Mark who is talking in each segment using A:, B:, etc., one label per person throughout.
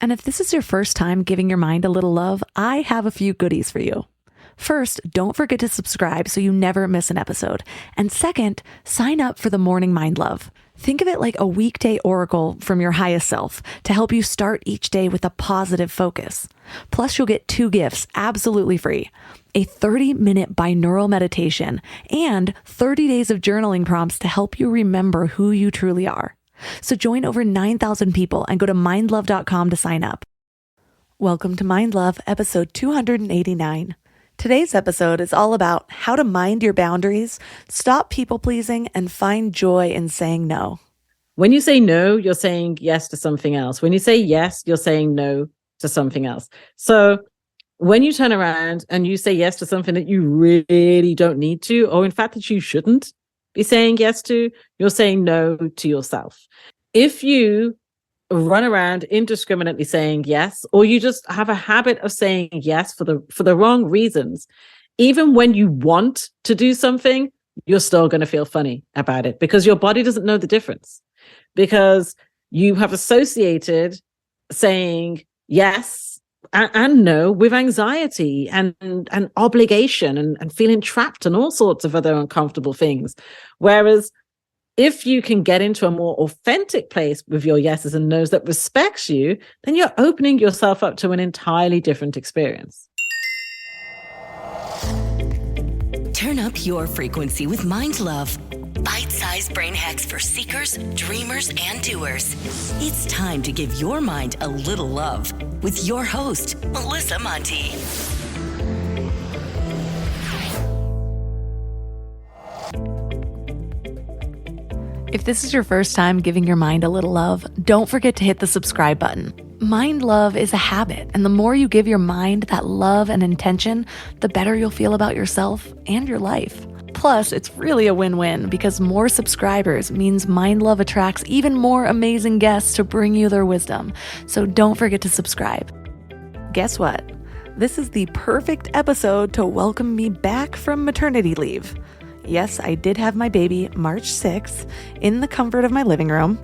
A: And if this is your first time giving your mind a little love, I have a few goodies for you. First, don't forget to subscribe so you never miss an episode. And second, sign up for the Morning Mind Love. Think of it like a weekday oracle from your highest self to help you start each day with a positive focus. Plus, you'll get 2 gifts absolutely free: a 30-minute binaural meditation and 30 days of journaling prompts to help you remember who you truly are. So join over 9,000 people and go to mindlove.com to sign up. Welcome to Mind Love, episode 289. Today's episode is all about how to mind your boundaries, stop people-pleasing, and find joy in saying no.
B: When you say no, you're saying yes to something else. When you say yes, you're saying no to something else. So when you turn around and you say yes to something that you really don't need to, or in fact that you shouldn't be saying yes to, you're saying no to yourself. If you run around indiscriminately saying yes, or you just have a habit of saying yes for the wrong reasons, even when you want to do something, you're still going to feel funny about it because your body doesn't know the difference, because you have associated saying yes and no with anxiety and obligation and feeling trapped and all sorts of other uncomfortable things. Whereas if you can get into a more authentic place with your yeses and nos that respects you, then you're opening yourself up to an entirely different experience.
C: Turn up your frequency with Mind Love. Bite-sized brain hacks for seekers, dreamers, and doers. It's time to give your mind a little love with your host, Melissa Monti.
A: If this is your first time giving your mind a little love, don't forget to hit the subscribe button. Mind love is a habit, and the more you give your mind that love and intention, the better you'll feel about yourself and your life. Plus, it's really a win-win because more subscribers means Mind Love attracts even more amazing guests to bring you their wisdom. So don't forget to subscribe. Guess what? This is the perfect episode to welcome me back from maternity leave. Yes, I did have my baby March 6th in the comfort of my living room.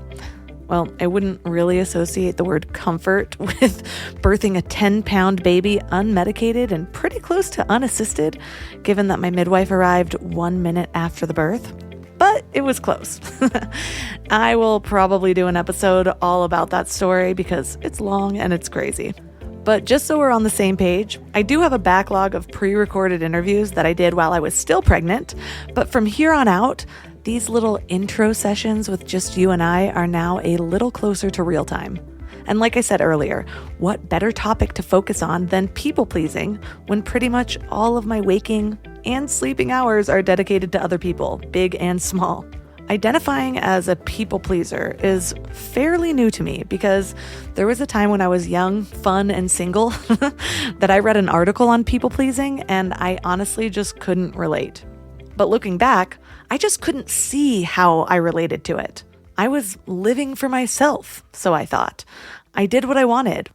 A: Well, I wouldn't really associate the word comfort with birthing a 10-pound baby unmedicated and pretty close to unassisted, given that my midwife arrived 1 minute after the birth. But it was close. I will probably do an episode all about that story because it's long and it's crazy. But just so we're on the same page, I do have a backlog of pre-recorded interviews that I did while I was still pregnant. But from here on out, these little intro sessions with just you and I are now a little closer to real time. And like I said earlier, what better topic to focus on than people-pleasing when pretty much all of my waking and sleeping hours are dedicated to other people, big and small. Identifying as a people pleaser is fairly new to me because there was a time when I was young, fun, and single that I read an article on people pleasing and I honestly just couldn't relate. But looking back, I just couldn't see how I related to it. I was living for myself, so I thought. I did what I wanted.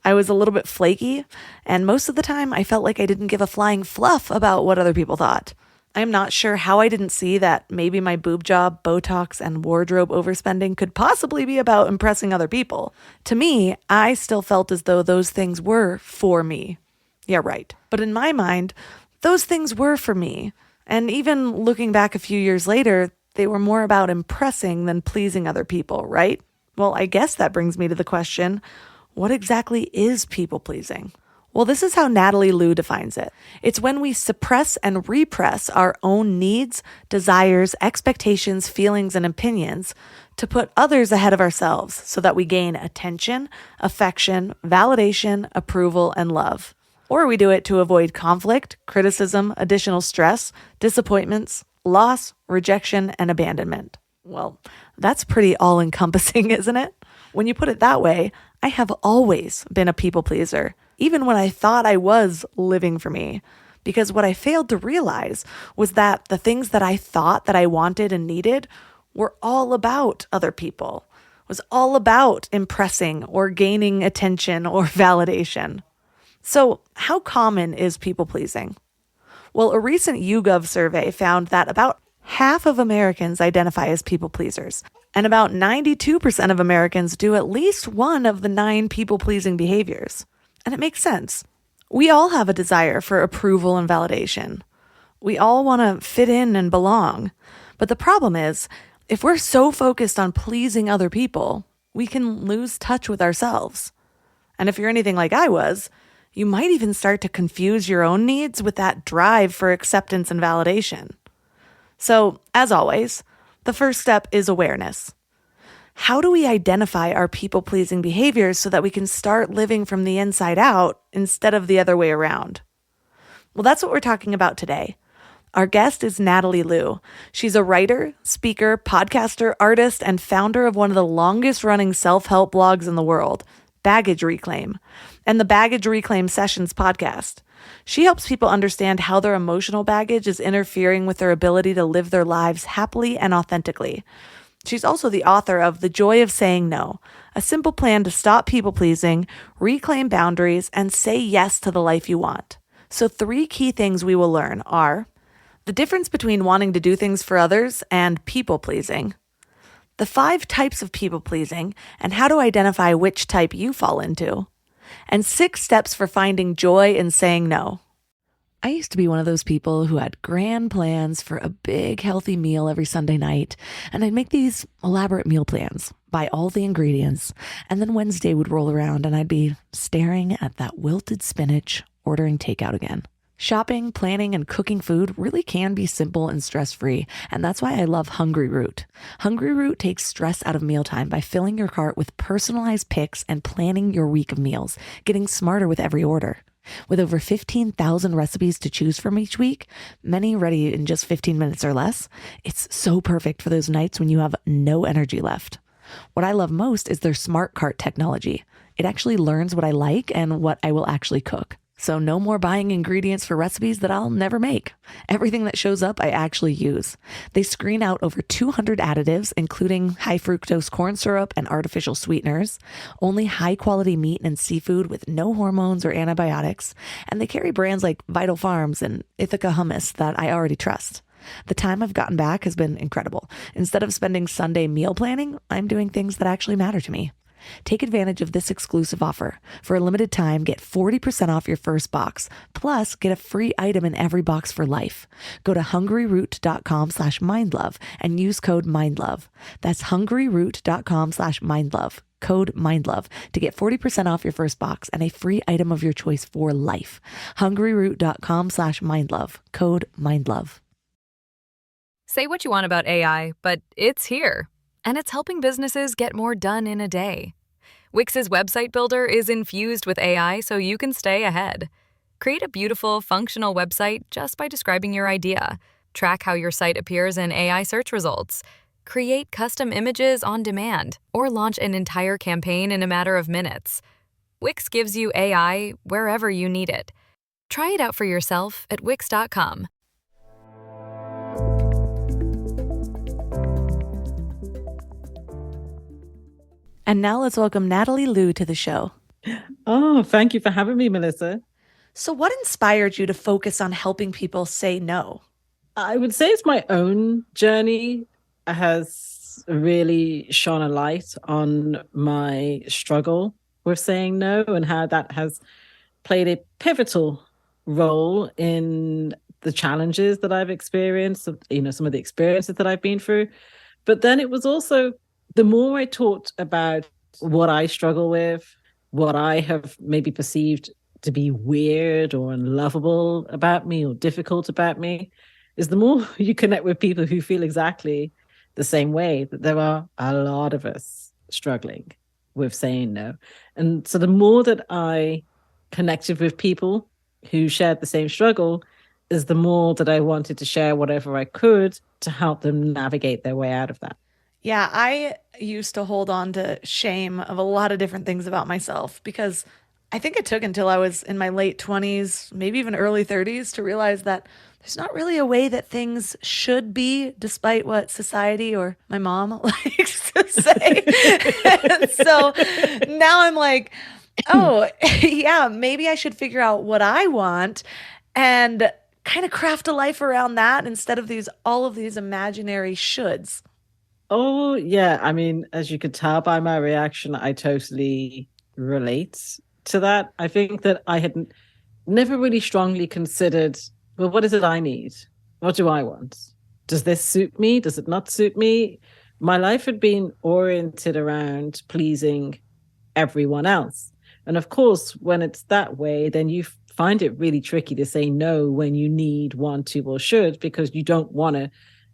A: I was a little bit flaky, and most of the time I felt like I didn't give a flying fluff about what other people thought. I'm not sure how I didn't see that maybe my boob job, Botox, and wardrobe overspending could possibly be about impressing other people. To me, I still felt as though those things were for me. Yeah, right. But in my mind, those things were for me. And even looking back a few years later, they were more about impressing than pleasing other people, right? Well, I guess that brings me to the question, what exactly is people pleasing? Well, this is how Natalie defines it. It's when we suppress and repress our own needs, desires, expectations, feelings, and opinions to put others ahead of ourselves so that we gain attention, affection, validation, approval, and love. Or we do it to avoid conflict, criticism, additional stress, disappointments, loss, rejection, and abandonment. Well, that's pretty all-encompassing, isn't it? When you put it that way, I have always been a people pleaser, even when I thought I was living for me. Because what I failed to realize was that the things that I thought that I wanted and needed were all about other people, was all about impressing or gaining attention or validation. So how common is people pleasing? Well, a recent YouGov survey found that about half of Americans identify as people pleasers. And about 92% of Americans do at least one of the 9 people-pleasing behaviors. And it makes sense. We all have a desire for approval and validation. We all want to fit in and belong. But the problem is, if we're so focused on pleasing other people, we can lose touch with ourselves. And if you're anything like I was, you might even start to confuse your own needs with that drive for acceptance and validation. So, as always, the first step is awareness. How do we identify our people-pleasing behaviors so that we can start living from the inside out instead of the other way around? Well, that's what we're talking about today. Our guest is Natalie Liu. She's a writer, speaker, podcaster, artist, and founder of one of the longest-running self-help blogs in the world, Baggage Reclaim, and the Baggage Reclaim Sessions podcast. She helps people understand how their emotional baggage is interfering with their ability to live their lives happily and authentically. She's also the author of The Joy of Saying No, a simple plan to stop people-pleasing, reclaim boundaries, and say yes to the life you want. So 3 key things we will learn are the difference between wanting to do things for others and people-pleasing, the 5 types of people-pleasing and how to identify which type you fall into, and 6 steps for finding joy in saying no. I used to be one of those people who had grand plans for a big, healthy meal every Sunday night, and I'd make these elaborate meal plans, buy all the ingredients, and then Wednesday would roll around and I'd be staring at that wilted spinach, ordering takeout again. Shopping, planning, and cooking food really can be simple and stress-free, and that's why I love Hungry Root. Hungry Root takes stress out of mealtime by filling your cart with personalized picks and planning your week of meals, getting smarter with every order. With over 15,000 recipes to choose from each week, many ready in just 15 minutes or less, it's so perfect for those nights when you have no energy left. What I love most is their smart cart technology. It actually learns what I like and what I will actually cook. So no more buying ingredients for recipes that I'll never make. Everything that shows up, I actually use. They screen out over 200 additives, including high fructose corn syrup and artificial sweeteners, only high quality meat and seafood with no hormones or antibiotics, and they carry brands like Vital Farms and Ithaca hummus that I already trust. The time I've gotten back has been incredible. Instead of spending Sunday meal planning, I'm doing things that actually matter to me. Take advantage of this exclusive offer. For a limited time, get 40% off your first box, plus get a free item in every box for life. Go to hungryroot.com/mindlove and use code mindlove. That's hungryroot.com/mindlove, code mindlove, to get 40% off your first box and a free item of your choice for life. hungryroot.com/mindlove, code mindlove.
D: Say what you want about AI, but it's here. And it's helping businesses get more done in a day. Wix's website builder is infused with AI so you can stay ahead. Create a beautiful, functional website just by describing your idea. Track how your site appears in AI search results. Create custom images on demand, or launch an entire campaign in a matter of minutes. Wix gives you AI wherever you need it. Try it out for yourself at Wix.com.
A: And now let's welcome Natalie Liu to the show.
B: Oh, thank you for having me, Melissa.
A: So what inspired you to focus on helping people say no?
B: I would say it's my own journey has really shone a light on my struggle with saying no and how that has played a pivotal role in the challenges that I've experienced, some of the experiences that I've been through. But then it was also, the more I talked about what I struggle with, what I have maybe perceived to be weird or unlovable about me or difficult about me, is the more you connect with people who feel exactly the same way, that there are a lot of us struggling with saying no. And so the more that I connected with people who shared the same struggle, is the more that I wanted to share whatever I could to help them navigate their way out of that.
A: Yeah, I used to hold on to shame of a lot of different things about myself because I think it took until I was in my late 20s, maybe even early 30s, to realize that there's not really a way that things should be, despite what society or my mom likes to say. And so now I'm like, oh, yeah, maybe I should figure out what I want and kind of craft a life around that instead of all of these imaginary shoulds.
B: Oh, yeah. I mean, as you could tell by my reaction, I totally relate to that. I think that I had never really strongly considered, well, what is it I need? What do I want? Does this suit me? Does it not suit me? My life had been oriented around pleasing everyone else. And of course, when it's that way, then you find it really tricky to say no when you need, want to, or should, because you don't want to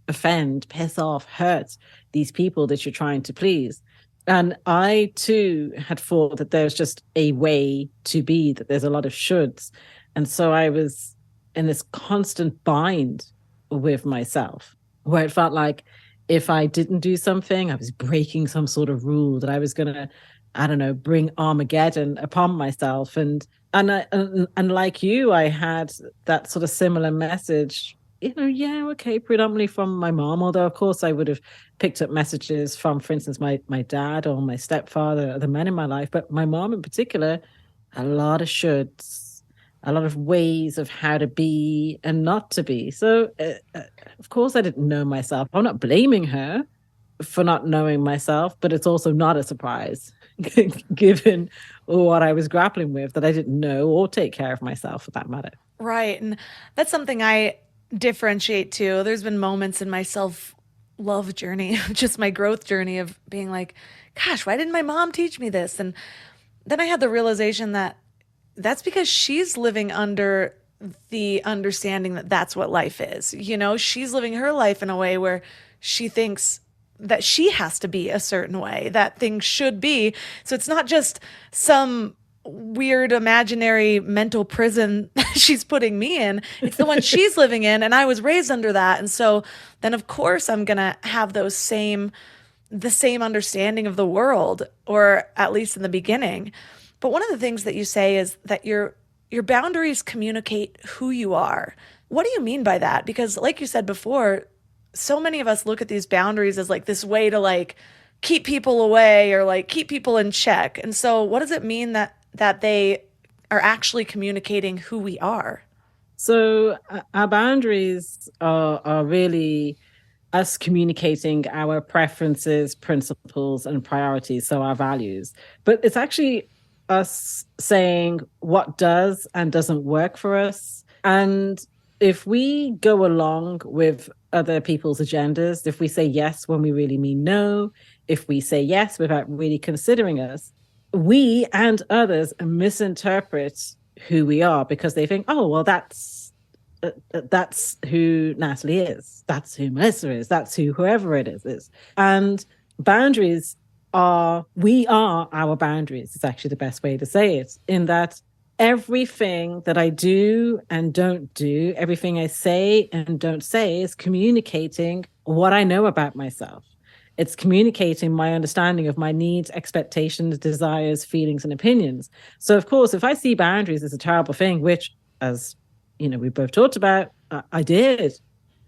B: offend, piss off, hurt these people that you're trying to please. And I too had thought that there's just a way to be, that there's a lot of shoulds. And so I was in this constant bind with myself where it felt like if I didn't do something, I was breaking some sort of rule, that I was going to, I don't know, bring Armageddon upon myself. And like you, I had that sort of similar message, yeah, okay, predominantly from my mom, although of course I would have picked up messages from, for instance, my dad or my stepfather, the men in my life, but my mom in particular, a lot of shoulds, a lot of ways of how to be and not to be. So, of course, I didn't know myself. I'm not blaming her for not knowing myself, but it's also not a surprise given what I was grappling with, that I didn't know or take care of myself for that matter.
A: Right. And that's something I differentiate too. There's been moments in my self love journey, just my growth journey of being like, gosh, why didn't my mom teach me this? And then I had the realization that that's because she's living under the understanding that that's what life is. She's living her life in a way where she thinks that she has to be a certain way, that things should be. So it's not just some weird imaginary mental prison she's putting me in. It's the one she's living in, and I was raised under that. And so then of course I'm going to have the same understanding of the world, or at least in the beginning. But one of the things that you say is that your boundaries communicate who you are. What do you mean by that? Because like you said before, so many of us look at these boundaries as like this way to like keep people away or like keep people in check. And so what does it mean that they are actually communicating who we are?
B: So our boundaries are really us communicating our preferences, principles, and priorities, so our values. But it's actually us saying what does and doesn't work for us. And if we go along with other people's agendas, if we say yes when we really mean no, if we say yes without really considering us, we and others misinterpret who we are, because they think, oh, well, that's who Natalie is. That's who Melissa is. That's who whoever it is. And boundaries we are our boundaries. It's actually the best way to say it, in that everything that I do and don't do, everything I say and don't say is communicating what I know about myself. It's communicating my understanding of my needs, expectations, desires, feelings, and opinions. So, of course, if I see boundaries as a terrible thing, which, as we both talked about, I did.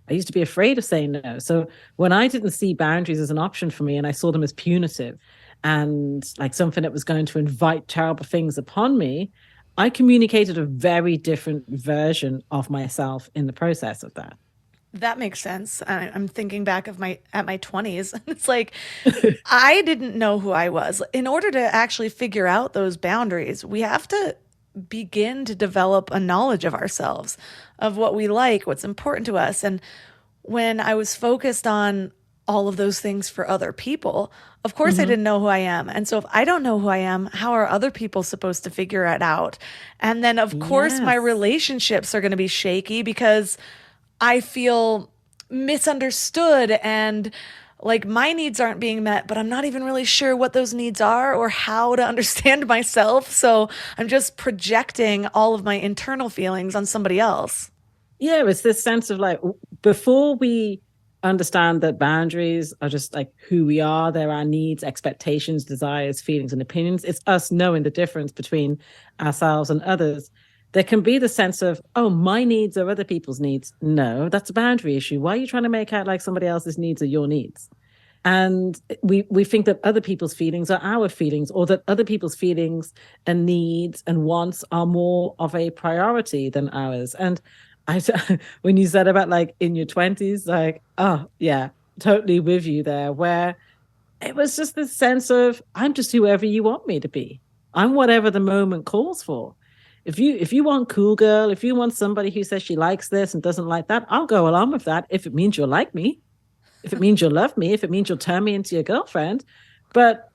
B: I used to be afraid of saying no. So when I didn't see boundaries as an option for me, and I saw them as punitive and like something that was going to invite terrible things upon me, I communicated a very different version of myself in the process of that.
A: That makes sense. I'm thinking back at my 20s. It's like I didn't know who I was. In order to actually figure out those boundaries, we have to begin to develop a knowledge of ourselves, of what we like, what's important to us. And when I was focused on all of those things for other people, of course I didn't know who I am. And so if I don't know who I am, how are other people supposed to figure it out? And then of course my relationships are going to be shaky because I feel misunderstood and like my needs aren't being met, but I'm not even really sure what those needs are or how to understand myself. So I'm just projecting all of my internal feelings on somebody else.
B: Yeah, it's this sense of like, before we understand that boundaries are just like who we are, they're our needs, expectations, desires, feelings, and opinions. It's us knowing the difference between ourselves and others. There can be the sense of, oh, my needs are other people's needs. No, that's a boundary issue. Why are you trying to make out like somebody else's needs are your needs? And we think that other people's feelings are our feelings, or that other people's feelings and needs and wants are more of a priority than ours. And when you said about like in your 20s, like, oh, yeah, totally with you there, where it was just this sense of, I'm just whoever you want me to be. I'm whatever the moment calls for. If you want cool girl, if you want somebody who says she likes this and doesn't like that, I'll go along with that if it means you'll like me, if it means you'll love me, if it means you'll turn me into your girlfriend. But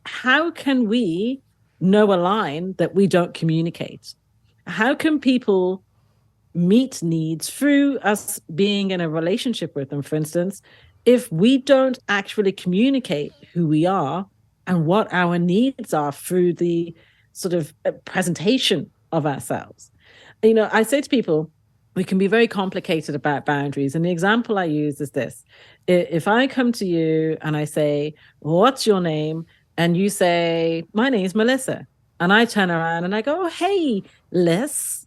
B: how can we know a line that we don't communicate? How can people meet needs through us being in a relationship with them, for instance, if we don't actually communicate who we are and what our needs are through the sort of presentation of ourselves? You know, I say to people, we can be very complicated about boundaries. And the example I use is this. If I come to you and I say, what's your name? And you say, my name's Melissa. And I turn around and I go, oh, hey, Liz,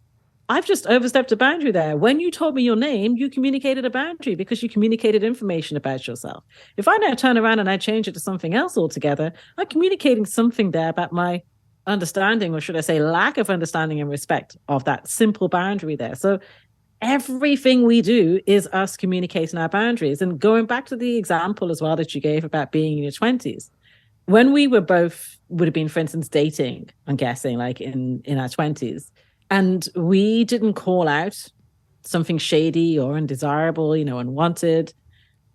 B: I've just overstepped a boundary there. When you told me your name, you communicated a boundary because you communicated information about yourself. If I now turn around and I change it to something else altogether, I'm communicating something there about my understanding, or should I say lack of understanding and respect of that simple boundary there. So everything we do is us communicating our boundaries. And going back to the example as well that you gave about being in your 20s, when we were both, would have been, for instance, dating, I'm guessing, like in our 20s, and we didn't call out something shady or undesirable, you know, unwanted.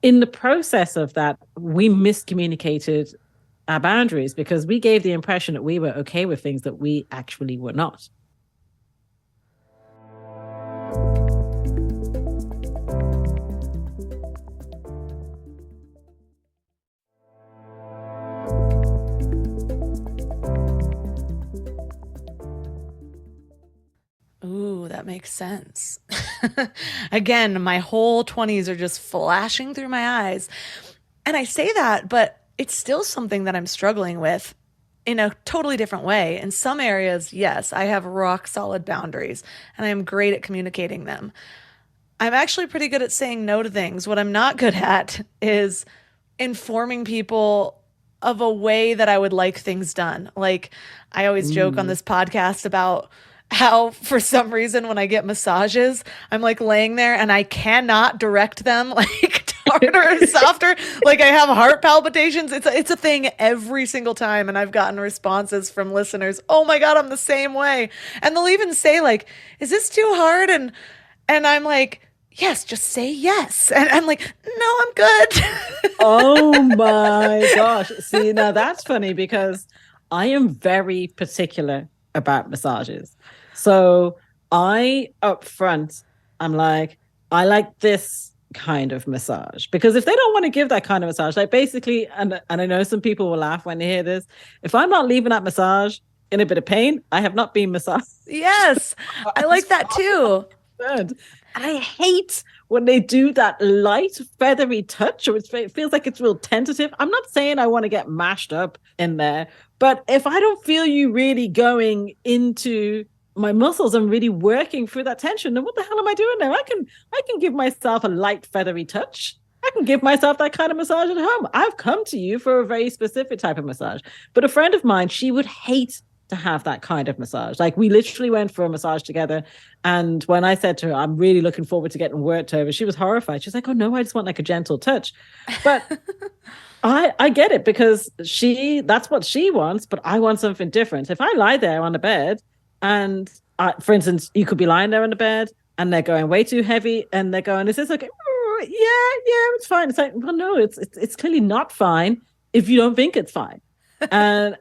B: In the process of that, we miscommunicated our boundaries because we gave the impression that we were okay with things that we actually were not.
A: Ooh, that makes sense. Again, my whole 20s are just flashing through my eyes. And I say that, but it's still something that I'm struggling with in a totally different way. In some areas, yes, I have rock solid boundaries and I am great at communicating them. I'm actually pretty good at saying no to things. What I'm not good at is informing people of a way that I would like things done. Like, I always joke on this podcast about how for some reason when I get massages, I'm like laying there and I cannot direct them like harder or softer. Like I have heart palpitations. It's a thing every single time. And I've gotten responses from listeners, oh my God, I'm the same way. And they'll even say like, is this too hard? And I'm like, yes, just say yes. And I'm like, no, I'm good.
B: Oh my gosh. See, now that's funny because I am very particular about massages. So I up front, I'm like, I like this kind of massage, because if they don't want to give that kind of massage, like basically, and I know some people will laugh when they hear this, if I'm not leaving that massage in a bit of pain, I have not been massaged.
A: Yes, I like that too.
B: And I hate when they do that light feathery touch, or it feels like it's real tentative. I'm not saying I want to get mashed up in there, but if I don't feel you really going into my muscles and really working through that tension, then what the hell am I doing there? I can give myself a light feathery touch. I can give myself that kind of massage at home. I've come to you for a very specific type of massage. But a friend of mine, she would hate to have that kind of massage. Like, we literally went for a massage together. And when I said to her, I'm really looking forward to getting worked over, she was horrified. She's like, oh no, I just want like a gentle touch. But I get it, because that's what she wants, but I want something different. If I lie there on the bed and for instance, you could be lying there on the bed and they're going way too heavy and they're going, is this okay? Yeah, it's fine. It's like, well, no, it's clearly not fine if you don't think it's fine. and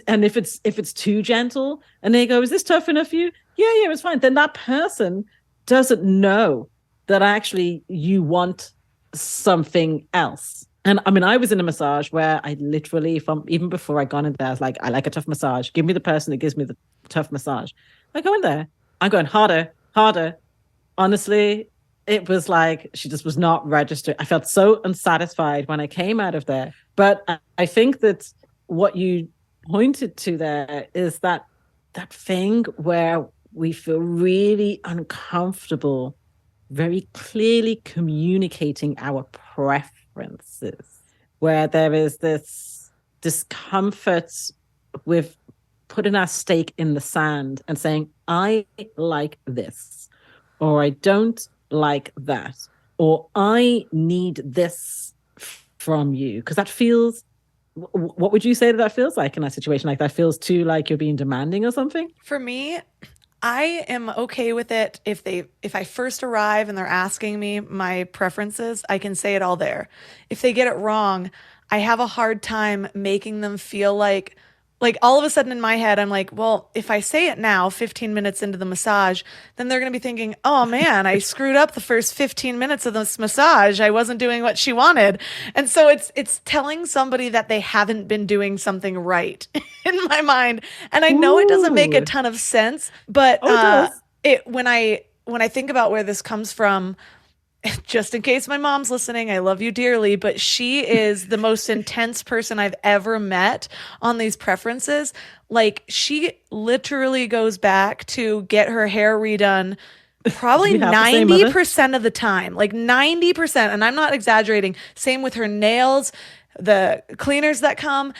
B: if it's too gentle and they go, is this tough enough for you? Yeah, it's fine. Then that person doesn't know that actually you want something else. And I mean, I was in a massage where I literally, even before I gone in there, I was like, I like a tough massage. Give me the person that gives me the tough massage. I go in there, I'm going harder. Honestly, it was like she just was not registered. I felt so unsatisfied when I came out of there. But I think that what you pointed to there is that thing where we feel really uncomfortable, very clearly communicating our preferences, where there is this discomfort with putting our stake in the sand and saying, I like this, or I don't like that, or I need this from you? Because that feels, what would you say that feels like in a situation like that? Feels too like you're being demanding or something?
A: For me, I am okay with it if I first arrive and they're asking me my preferences, I can say it all there. If they get it wrong, I have a hard time making them feel like all of a sudden in my head I'm like, well, if I say it now, 15 minutes into the massage, then they're going to be thinking, "Oh man, I screwed up the first 15 minutes of this massage. I wasn't doing what she wanted." And so it's telling somebody that they haven't been doing something right in my mind. And I know it doesn't make a
B: Ooh.
A: ton of sense, but
B: Oh, it does.
A: it when I think about where this comes from, just in case my mom's listening, I love you dearly, but she is the most intense person I've ever met on these preferences. Like, she literally goes back to get her hair redone probably
B: We have the same mother.
A: 90% of the time, like 90%. And I'm not exaggerating. Same with her nails, the cleaners that come,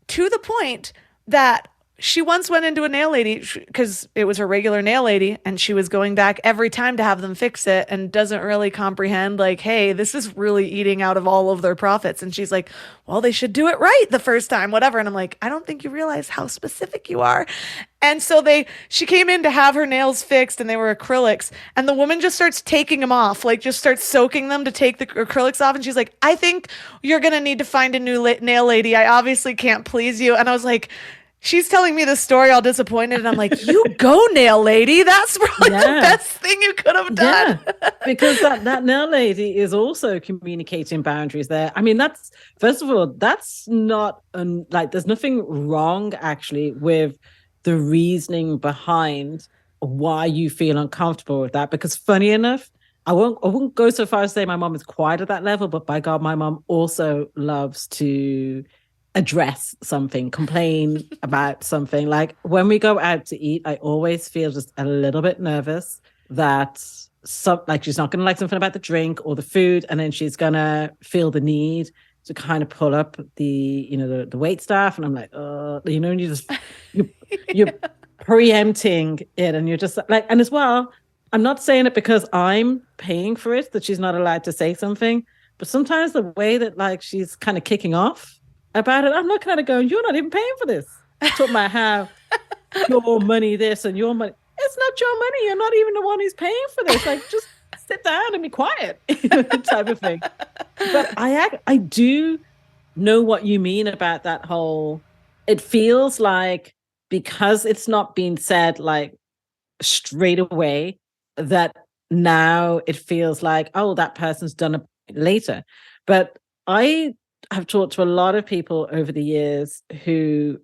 A: to the point that she once went into a nail lady because it was her regular nail lady, and she was going back every time to have them fix it and doesn't really comprehend, like, hey, this is really eating out of all of their profits. And she's like, well, they should do it right the first time, whatever. And I'm like, I don't think you realize how specific you are. And so she came in to have her nails fixed, and they were acrylics, and the woman just starts taking them off, like just starts soaking them to take the acrylics off. And she's like, I think you're going to need to find a new nail lady. I obviously can't please you. And I was like, she's telling me this story all disappointed, and I'm like, you go, nail lady. That's probably the best thing you could have done.
B: Yeah, because that nail lady is also communicating boundaries there. I mean, first of all, that's not like, there's nothing wrong actually with the reasoning behind why you feel uncomfortable with that. Because funny enough, I wouldn't go so far as to say my mom is quite at that level, but by God, my mom also loves to address something, complain about something. Like, when we go out to eat, I always feel just a little bit nervous that like she's not going to like something about the drink or the food, and then she's going to feel the need to kind of pull up the wait staff, and I'm like, and you're preempting it, and you're just like, and as well, I'm not saying it because I'm paying for it that she's not allowed to say something, but sometimes the way that like she's kind of kicking off about it, I'm looking at it going, you're not even paying for this. Talking about how your money this and your money. It's not your money. You're not even the one who's paying for this. Like, just sit down and be quiet, type of thing. But I do know what you mean about that whole, it feels like, because it's not being said like straight away, that now it feels like, oh, that person's done it later. But I have talked to a lot of people over the years who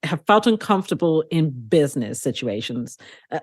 B: have felt uncomfortable in business situations.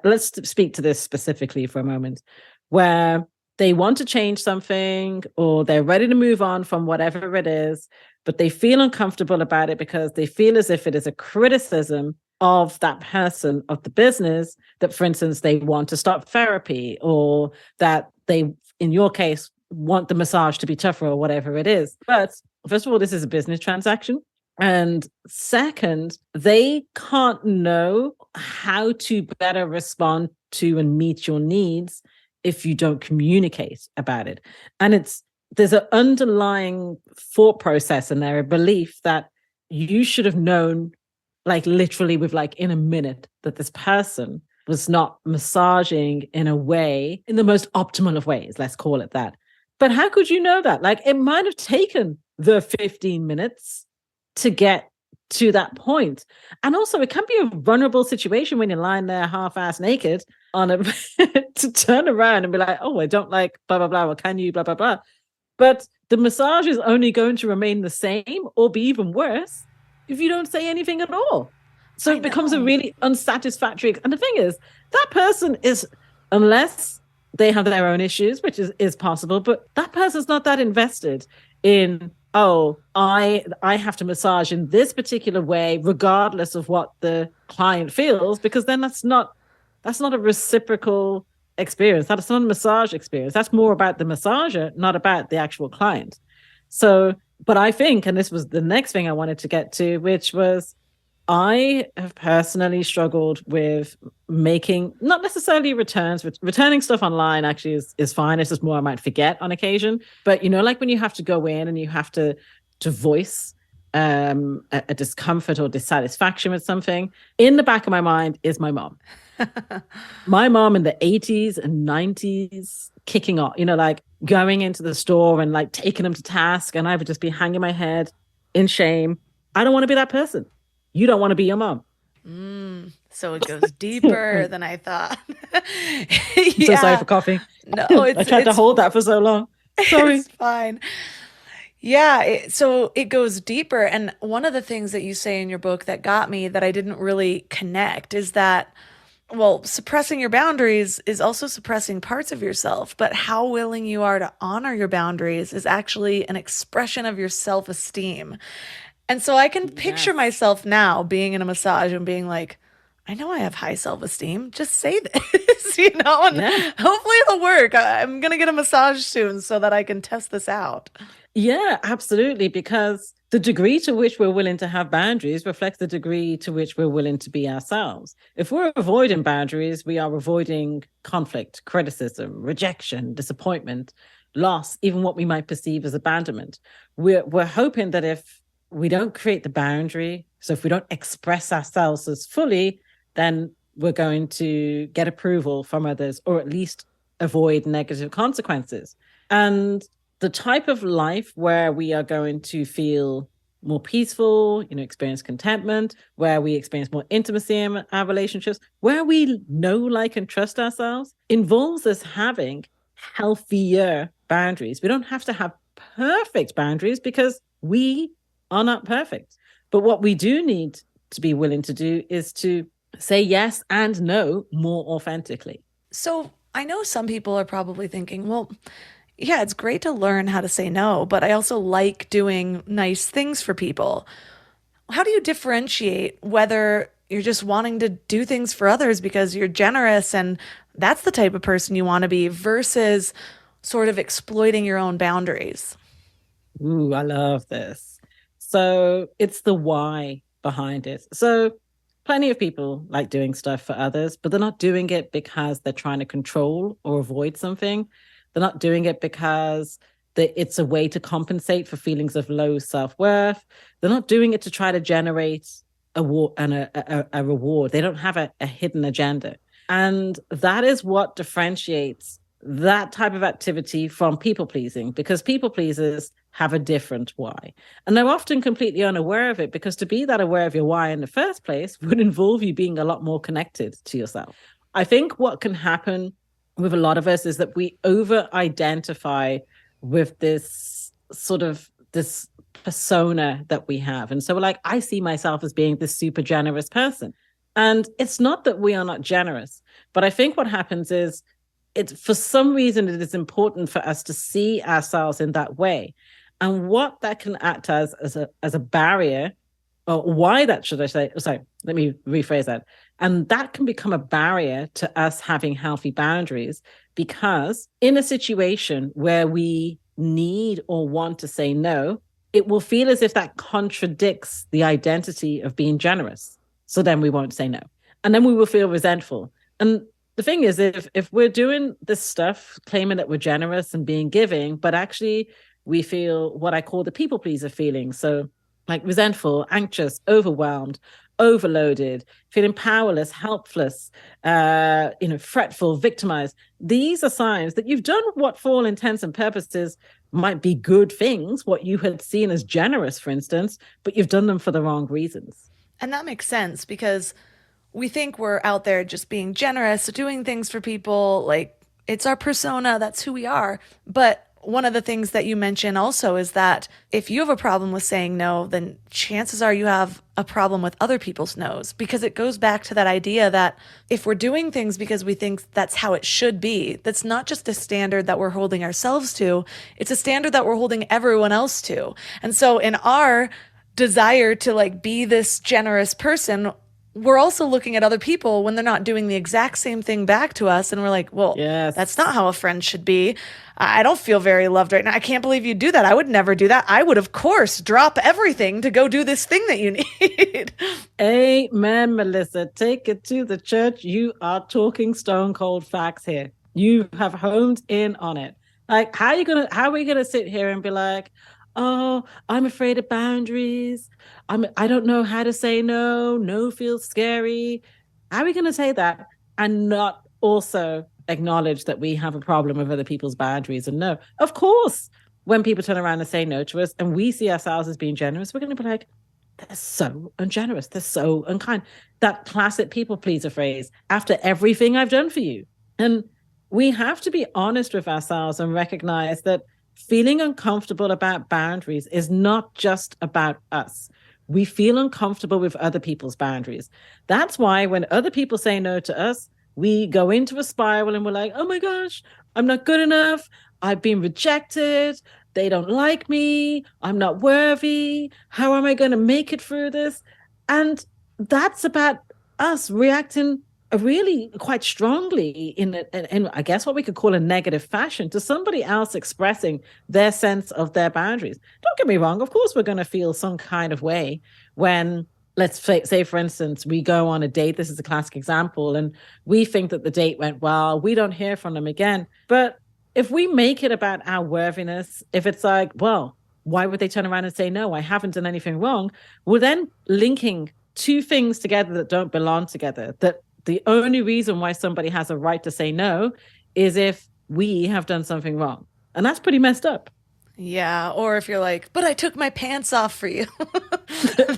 B: Let's speak to this specifically for a moment, where they want to change something or they're ready to move on from whatever it is, but they feel uncomfortable about it because they feel as if it is a criticism of that person, of the business, that, for instance, they want to start therapy, or that they, in your case, want the massage to be tougher or whatever it is. But first of all, this is a business transaction. And second, they can't know how to better respond to and meet your needs if you don't communicate about it. And there's an underlying thought process in there, a belief that you should have known, like literally with like in a minute, that this person was not massaging in a way, in the most optimal of ways, let's call it that. But how could you know that? Like, it might have taken the 15 minutes to get to that point. And also, it can be a vulnerable situation when you're lying there half-ass naked on a to turn around and be like, oh, I don't like blah, blah, blah, or can you blah, blah, blah. But the massage is only going to remain the same or be even worse if you don't say anything at all. So it becomes a really unsatisfactory. And the thing is, that person is, unless they have their own issues, which is possible, but that person's not that invested in, oh, I have to massage in this particular way, regardless of what the client feels, because then that's not a reciprocal experience. That's not a massage experience. That's more about the massager, not about the actual client. So, but I think, and this was the next thing I wanted to get to, which was, I have personally struggled with making not necessarily returns. Returning stuff online actually is fine. It's just more I might forget on occasion. But like when you have to go in and you have to voice a discomfort or dissatisfaction with something, in the back of my mind is my mom. My mom in the 80s and 90s kicking off, like going into the store and like taking them to task. And I would just be hanging my head in shame. I don't want to be that person. You don't want to be your mom.
A: So it goes deeper than I thought.
B: I'm so sorry for coughing.
A: No,
B: I tried to hold that for so long. Sorry.
A: It's fine. Yeah, so it goes deeper. And one of the things that you say in your book that got me that I didn't really connect is that, well, suppressing your boundaries is also suppressing parts of yourself, but how willing you are to honor your boundaries is actually an expression of your self-esteem. And so I can picture myself now being in a massage and being like, I know I have high self-esteem. Just say this, and hopefully it'll work. I'm going to get a massage soon so that I can test this out.
B: Yeah, absolutely. Because the degree to which we're willing to have boundaries reflects the degree to which we're willing to be ourselves. If we're avoiding boundaries, we are avoiding conflict, criticism, rejection, disappointment, loss, even what we might perceive as abandonment. We're hoping that if we don't create the boundary, so if we don't express ourselves as fully, then we're going to get approval from others, or at least avoid negative consequences. And the type of life where we are going to feel more peaceful, experience contentment, where we experience more intimacy in our relationships, where we know, like, and trust ourselves, involves us having healthier boundaries. We don't have to have perfect boundaries because we are not perfect. But what we do need to be willing to do is to say yes and no more authentically.
A: So I know some people are probably thinking, well, yeah, it's great to learn how to say no, but I also like doing nice things for people. How do you differentiate whether you're just wanting to do things for others because you're generous and that's the type of person you want to be versus sort of exploiting your own boundaries?
B: Ooh, I love this. So it's the why behind it. So plenty of people like doing stuff for others, but they're not doing it because they're trying to control or avoid something. They're not doing it because it's a way to compensate for feelings of low self-worth. They're not doing it to try to generate a reward. They don't have a hidden agenda. And that is what differentiates that type of activity from people pleasing, because people pleasers have a different why. And they're often completely unaware of it, because to be that aware of your why in the first place would involve you being a lot more connected to yourself. I think what can happen with a lot of us is that we over-identify with this persona that we have. And so we're like, I see myself as being this super generous person. And it's not that we are not generous, but I think what happens is for some reason, it is important for us to see ourselves in that way. And what that can act as a barrier, or why that, should I say, sorry, let me rephrase that. And that can become a barrier to us having healthy boundaries, because in a situation where we need or want to say no, it will feel as if that contradicts the identity of being generous. So then we won't say no. And then we will feel resentful. And the thing is, if we're doing this stuff, claiming that we're generous and being giving, but actually we feel what I call the people pleaser feeling. So like resentful, anxious, overwhelmed, overloaded, feeling powerless, helpless, fretful, victimized. These are signs that you've done what for all intents and purposes might be good things, what you had seen as generous, for instance, but you've done them for the wrong reasons.
A: And that makes sense, because we think we're out there just being generous, doing things for people, like it's our persona, that's who we are. But one of the things that you mention also is that if you have a problem with saying no, then chances are you have a problem with other people's no's, because it goes back to that idea that if we're doing things because we think that's how it should be, that's not just a standard that we're holding ourselves to, it's a standard that we're holding everyone else to. And so in our desire to like be this generous person, we're also looking at other people when they're not doing the exact same thing back to us. And we're like, well,
B: Yes.
A: that's not how a friend should be. I don't feel very loved right now. I can't believe you do that. I would never do that. I would, of course, drop everything to go do this thing that you need.
B: Amen, Melissa. Take it to the church. You are talking stone cold facts here. You have honed in on it. Like, how are we gonna sit here and be like, oh, I'm afraid of boundaries. I don't know how to say no. No feels scary. How are we gonna say that and not also acknowledge that we have a problem with other people's boundaries? And no, of course, when people turn around and say no to us and we see ourselves as being generous, we're gonna be like, they're so ungenerous. They're so unkind. That classic people pleaser phrase, after everything I've done for you. And we have to be honest with ourselves and recognize that feeling uncomfortable about boundaries is not just about us. We feel uncomfortable with other people's boundaries. That's why when other people say no to us, we go into a spiral and we're like, oh my gosh, I'm not good enough. I've been rejected. They don't like me. I'm not worthy. How am I going to make it through this? And that's about us reacting really quite strongly in I guess what we could call a negative fashion to somebody else expressing their sense of their boundaries. Don't get me wrong. Of course, we're going to feel some kind of way when, let's say, for instance, we go on a date. This is a classic example. And we think that the date went well. We don't hear from them again. But if we make it about our worthiness, if it's like, well, why would they turn around and say, no, I haven't done anything wrong? We're then linking two things together that don't belong together. That the only reason why somebody has a right to say no is if we have done something wrong. And that's pretty messed up.
A: Yeah. Or if you're like, but I took my pants off for you.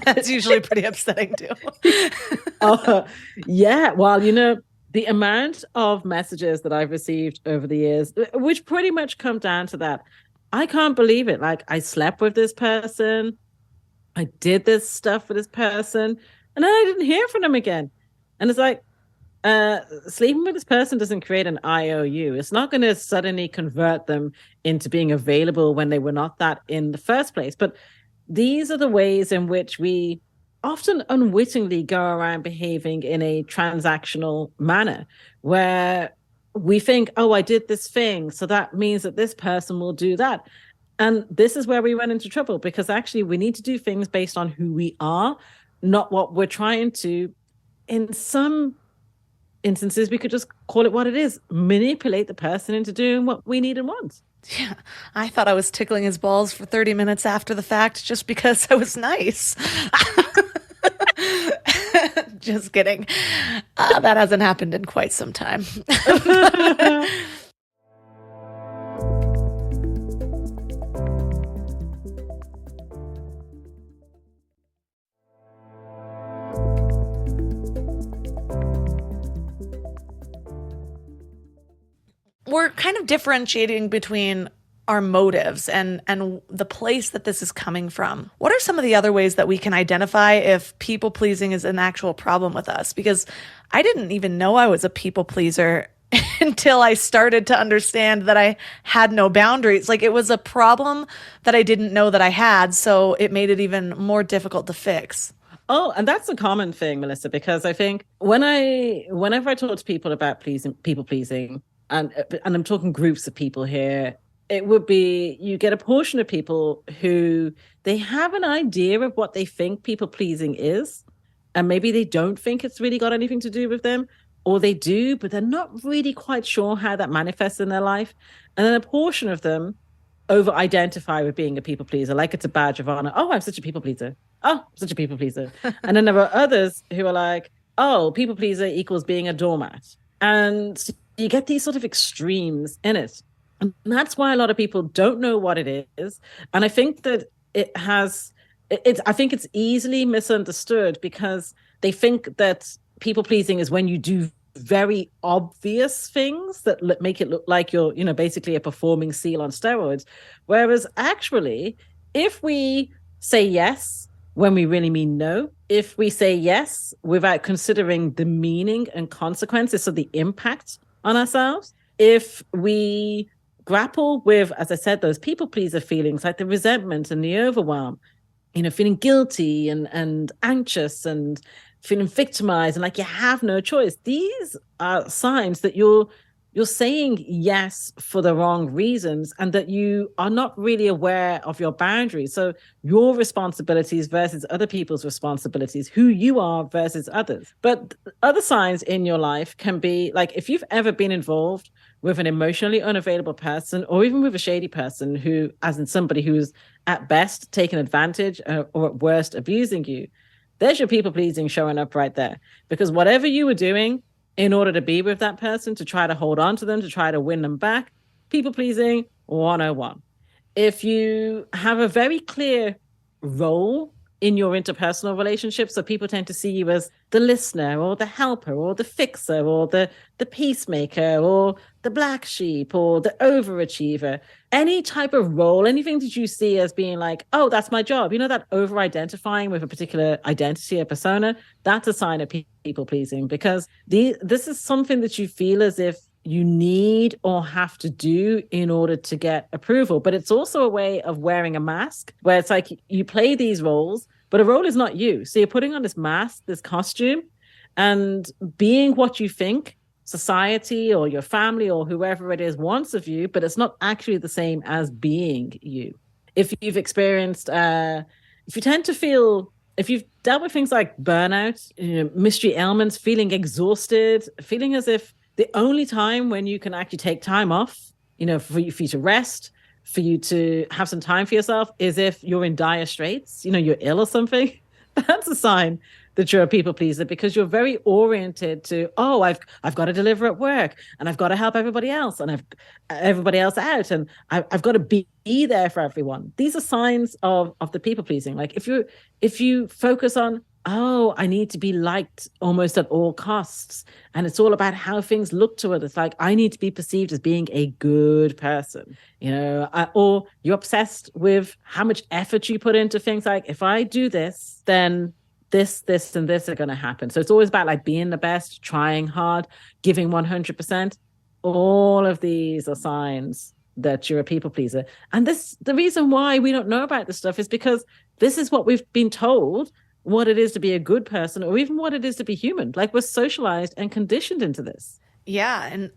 A: That's usually pretty upsetting too.
B: Yeah. Well, the amount of messages that I've received over the years, which pretty much come down to that. I can't believe it. Like, I slept with this person. I did this stuff for this person. And then I didn't hear from them again. And it's like, sleeping with this person doesn't create an IOU. It's not going to suddenly convert them into being available when they were not that in the first place. But these are the ways in which we often unwittingly go around behaving in a transactional manner where we think, oh, I did this thing, so that means that this person will do that. And this is where we run into trouble, because actually we need to do things based on who we are, not what we're trying to. In some instances, we could just call it what it is, manipulate the person into doing what we need and want.
A: Yeah, I thought I was tickling his balls for 30 minutes after the fact just because I was nice. Just kidding. That hasn't happened in quite some time. We're kind of differentiating between our motives and the place that this is coming from. What are some of the other ways that we can identify if people pleasing is an actual problem with us? Because I didn't even know I was a people pleaser until I started to understand that I had no boundaries. Like, it was a problem that I didn't know that I had, so it made it even more difficult to fix.
B: Oh, and that's a common thing, Melissa, because I think whenever I talk to people about people pleasing, and I'm talking groups of people here, it would be, you get a portion of people who they have an idea of what they think people pleasing is, and maybe they don't think it's really got anything to do with them, or they do, but they're not really quite sure how that manifests in their life. And then a portion of them over-identify with being a people pleaser, like it's a badge of honor. Oh, I'm such a people pleaser. Oh, I'm such a people pleaser. And then there are others who are like, oh, people pleaser equals being a doormat. And you get these sort of extremes in it. And that's why a lot of people don't know what it is. And I think that I think it's easily misunderstood because they think that people pleasing is when you do very obvious things that make it look like you're, basically a performing seal on steroids. Whereas actually, if we say yes when we really mean no, if we say yes without considering the meaning and consequences of the impact on ourselves, if we grapple with, as I said, those people pleaser feelings like the resentment and the overwhelm, feeling guilty and anxious and feeling victimized and like you have no choice. These are signs that you're saying yes for the wrong reasons and that you are not really aware of your boundaries. So your responsibilities versus other people's responsibilities, who you are versus others. But other signs in your life can be like, if you've ever been involved with an emotionally unavailable person, or even with a shady person who, as in somebody who's at best taking advantage or at worst abusing you, there's your people pleasing showing up right there. Because whatever you were doing in order to be with that person, to try to hold on to them, to try to win them back, people pleasing 101. If you have a very clear role in your interpersonal relationships, so people tend to see you as the listener or the helper or the fixer or the peacemaker or the black sheep or the overachiever, any type of role, anything that you see as being like, oh, that's my job, that over-identifying with a particular identity or persona, that's a sign of people pleasing, because this is something that you feel as if you need or have to do in order to get approval. But it's also a way of wearing a mask where it's like you play these roles, but a role is not you. So you're putting on this mask, this costume, and being what you think society or your family or whoever it is wants of you, but it's not actually the same as being you. If you've experienced, if you tend to feel, if you've dealt with things like burnout, mystery ailments, feeling exhausted, feeling as if the only time when you can actually take time off, for you to rest, for you to have some time for yourself, is if you're in dire straits, you're ill or something, that's a sign that you're a people pleaser, because you're very oriented to, oh, I've got to deliver at work, and I've got to help everybody else, and I've everybody else out, and I've got to be there for everyone. These are signs of the people pleasing. Like if you focus on, oh, I need to be liked almost at all costs, and it's all about how things look to others. Like, I need to be perceived as being a good person, or you're obsessed with how much effort you put into things. Like, if I do this, then this, and this are going to happen. So it's always about like being the best, trying hard, giving 100%. All of these are signs that you're a people pleaser. And the reason why we don't know about this stuff is because this is what we've been told what it is to be a good person, or even what it is to be human. Like, we're socialized and conditioned into this.
A: Yeah,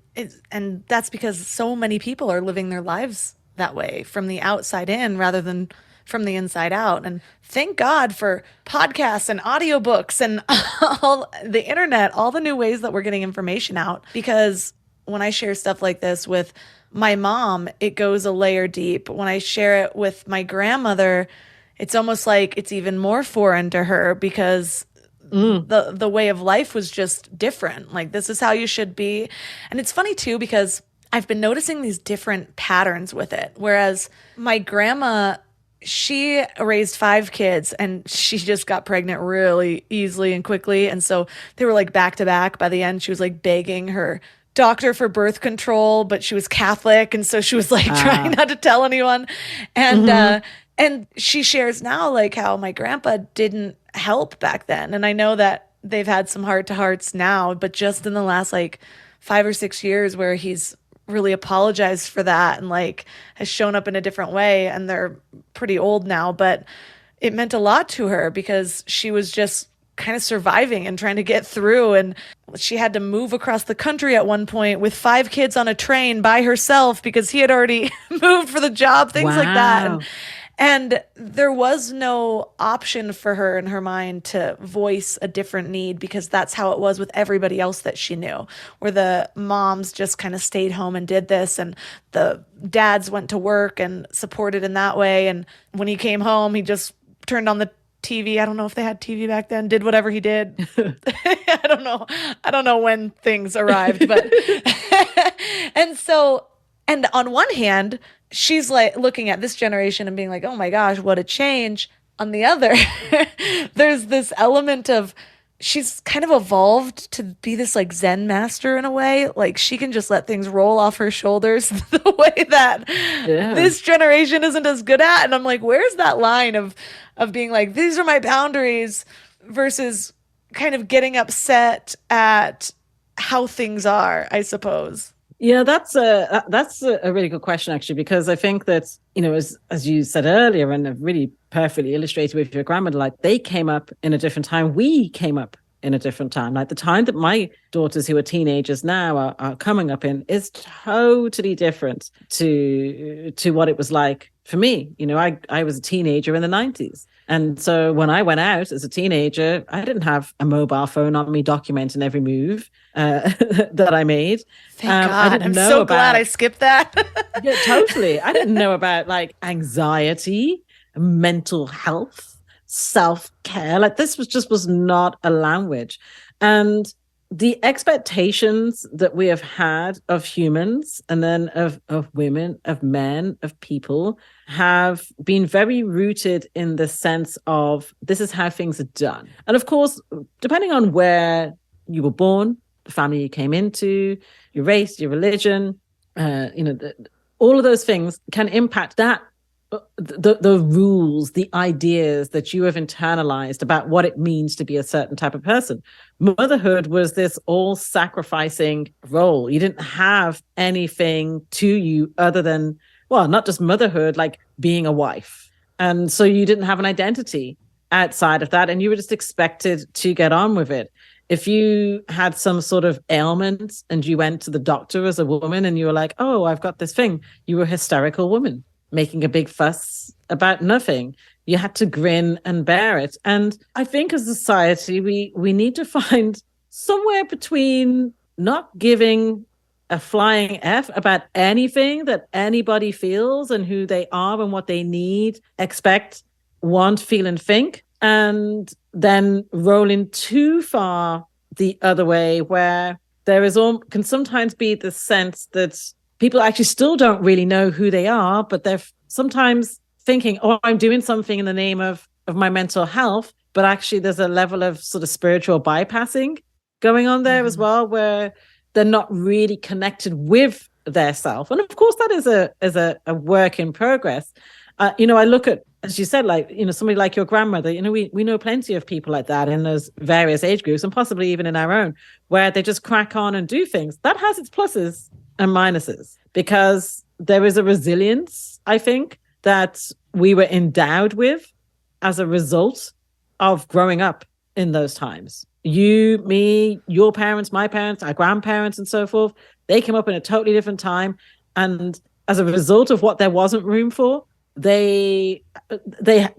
A: and that's because so many people are living their lives that way, from the outside in rather than from the inside out. And thank God for podcasts and audiobooks and all the internet, all the new ways that we're getting information out. Because when I share stuff like this with my mom, it goes a layer deep. When I share it with my grandmother, it's almost like it's even more foreign to her, because the way of life was just different. Like, this is how you should be. And it's funny too, because I've been noticing these different patterns with it. Whereas my grandma, she raised 5 kids, and she just got pregnant really easily and quickly. And so they were like back to back. By the end, she was like begging her doctor for birth control, but she was Catholic. And so she was like trying not to tell anyone. And, and she shares now like how my grandpa didn't help back then. And I know that they've had some heart-to-hearts now, but just in the last like 5 or 6 years where he's really apologized for that and like has shown up in a different way. And they're pretty old now, but it meant a lot to her because she was just kind of surviving and trying to get through. And she had to move across the country at one point with 5 kids on a train by herself because he had already moved for the job, things like that. And there was no option for her in her mind to voice a different need, because that's how it was with everybody else that she knew, where the moms just kind of stayed home and did this, and the dads went to work and supported in that way. And when he came home, he just turned on the TV. I don't know if they had TV back then, did whatever he did. I don't know when things arrived, but and on one hand, she's like looking at this generation and being like, oh my gosh, what a change. On the other, there's this element of she's kind of evolved to be this like Zen master in a way. Like, she can just let things roll off her shoulders the way that this generation isn't as good at. And I'm like, where's that line of being like, these are my boundaries versus kind of getting upset at how things are, I suppose.
B: Yeah, that's a really good question, actually, because I think that, as you said earlier, and really perfectly illustrated with your grandmother, like, they came up in a different time. We came up in a different time. Like the time that my daughters, who are teenagers now, are coming up in is totally different to what it was like for me. I was a teenager in the 90s. And so when I went out as a teenager, I didn't have a mobile phone on me documenting every move that I made.
A: Thank
B: I
A: God.
B: didn't
A: I'm
B: know
A: so
B: about,
A: glad I skipped that.
B: yeah, totally. I didn't know about like anxiety, mental health, self-care. Like this was not a language. And the expectations that we have had of humans and then of women, of men, of people have been very rooted in the sense of this is how things are done. And of course, depending on where you were born, the family you came into, your race, your religion, all of those things can impact that the rules, the ideas that you have internalized about what it means to be a certain type of person. Motherhood was this all sacrificing role. You didn't have anything to you other than, well, not just motherhood, like being a wife. And so you didn't have an identity outside of that, and you were just expected to get on with it. If you had some sort of ailment and you went to the doctor as a woman and you were like, oh, I've got this thing, you were a hysterical woman making a big fuss about nothing. You had to grin and bear it. And I think as a society, we need to find somewhere between not giving a flying F about anything that anybody feels and who they are and what they need, expect, want, feel, and think, and then rolling too far the other way, where there is can sometimes be the sense that people actually still don't really know who they are, but they're sometimes thinking, oh, I'm doing something in the name of my mental health, but actually there's a level of sort of spiritual bypassing going on there as well, where they're not really connected with their self. And of course, that is a work in progress. I look at, as you said, like, somebody like your grandmother, we know plenty of people like that in those various age groups and possibly even in our own, where they just crack on and do things. That has its pluses and minuses, because there is a resilience, I think, that we were endowed with as a result of growing up in those times. You, me, your parents, my parents, our grandparents, and so forth, they came up in a totally different time. And as a result of what there wasn't room for, they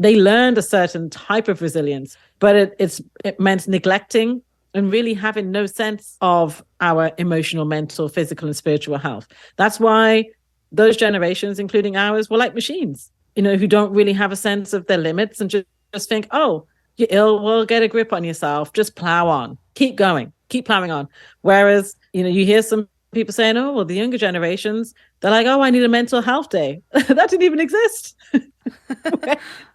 B: learned a certain type of resilience, but it meant neglecting and really having no sense of our emotional, mental, physical, and spiritual health. That's why those generations, including ours, were like machines, who don't really have a sense of their limits and just think, oh, you're ill, well, get a grip on yourself, just plow on, keep going, keep plowing on. Whereas, you hear some people saying, oh, well, the younger generations, they're like, oh, I need a mental health day. That didn't even exist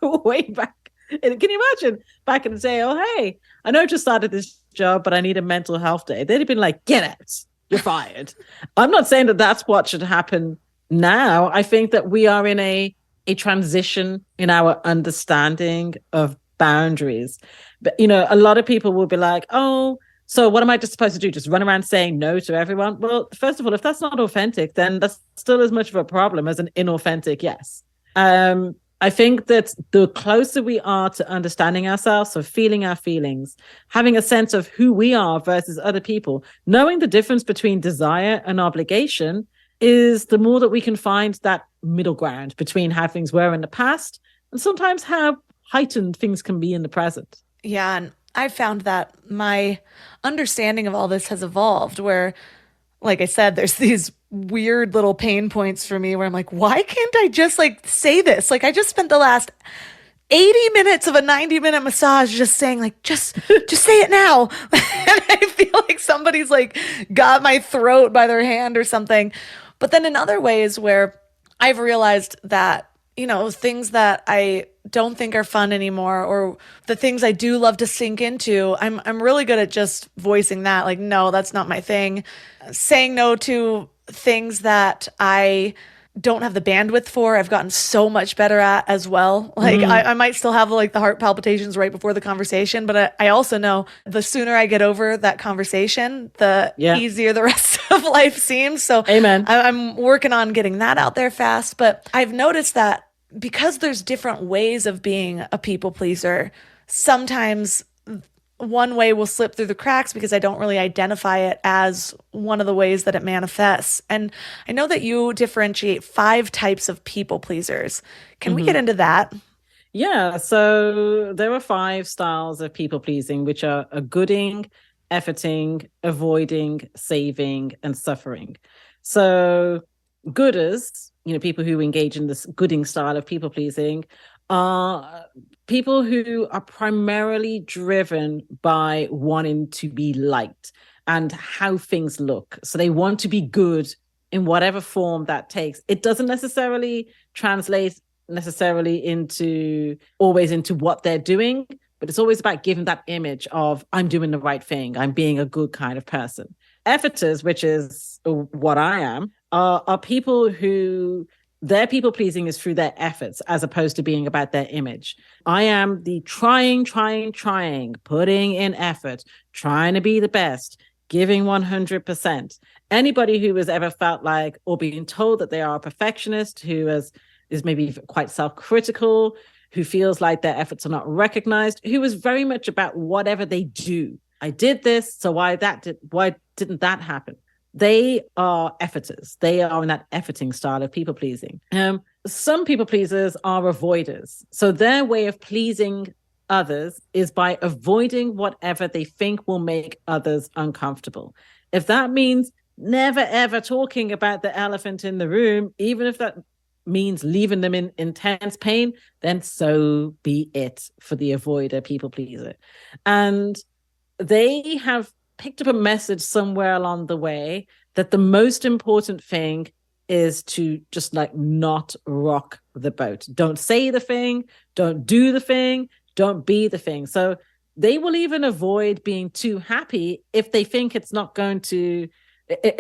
B: way back. Can you imagine back in the day, oh, hey, I know I just started this job, but I need a mental health day. They'd have been like, get out, you're fired. I'm not saying that that's what should happen now. I think that we are in a transition in our understanding of boundaries. But, a lot of people will be like, oh, so what am I just supposed to do? Just run around saying no to everyone? Well, first of all, if that's not authentic, then that's still as much of a problem as an inauthentic yes. I think that the closer we are to understanding ourselves, so feeling our feelings, having a sense of who we are versus other people, knowing the difference between desire and obligation, is the more that we can find that middle ground between how things were in the past and sometimes how heightened things can be in the present.
A: Yeah, and I found that my understanding of all this has evolved, where, like I said, there's these weird little pain points for me where I'm like, why can't I just say this? Like, I just spent the last 80 minutes of a 90-minute massage just saying, like, just say it now. And I feel like somebody's got my throat by their hand or something. But then in other ways where I've realized that, things that I don't think are fun anymore, or the things I do love to sink into, I'm really good at just voicing that, like, no, that's not my thing. Saying no to things that I don't have the bandwidth for, I've gotten so much better at as well. I might still have the heart palpitations right before the conversation, but I also know the sooner I get over that conversation, the easier the rest of life seems. So
B: amen.
A: I'm working on getting that out there fast. But I've noticed that because there's different ways of being a people pleaser, sometimes one way will slip through the cracks because I don't really identify it as one of the ways that it manifests. And I know that you differentiate 5 types of people pleasers. Can we get into that?
B: Yeah, so there are 5 styles of people pleasing, which are a gooding, efforting, avoiding, saving, and suffering. So gooders, people who engage in this gooding style of people pleasing are people who are primarily driven by wanting to be liked and how things look. So they want to be good in whatever form that takes. It doesn't necessarily translate necessarily into what they're doing, but it's always about giving that image of I'm doing the right thing, I'm being a good kind of person. Efforters, which is what I am, are people who their people pleasing is through their efforts as opposed to being about their image. I am the trying, putting in effort, trying to be the best, giving 100%. Anybody who has ever felt like or being told that they are a perfectionist, who is maybe quite self-critical, who feels like their efforts are not recognized, who is very much about whatever they do. I did this, so why didn't that happen? They are efforters. They are in that efforting style of people pleasing. Some people pleasers are avoiders. So their way of pleasing others is by avoiding whatever they think will make others uncomfortable. If that means never ever talking about the elephant in the room, even if that means leaving them in intense pain, then so be it for the avoider people pleaser. And they have picked up a message somewhere along the way that the most important thing is to just not rock the boat. Don't say the thing, don't do the thing, don't be the thing. So they will even avoid being too happy if they think if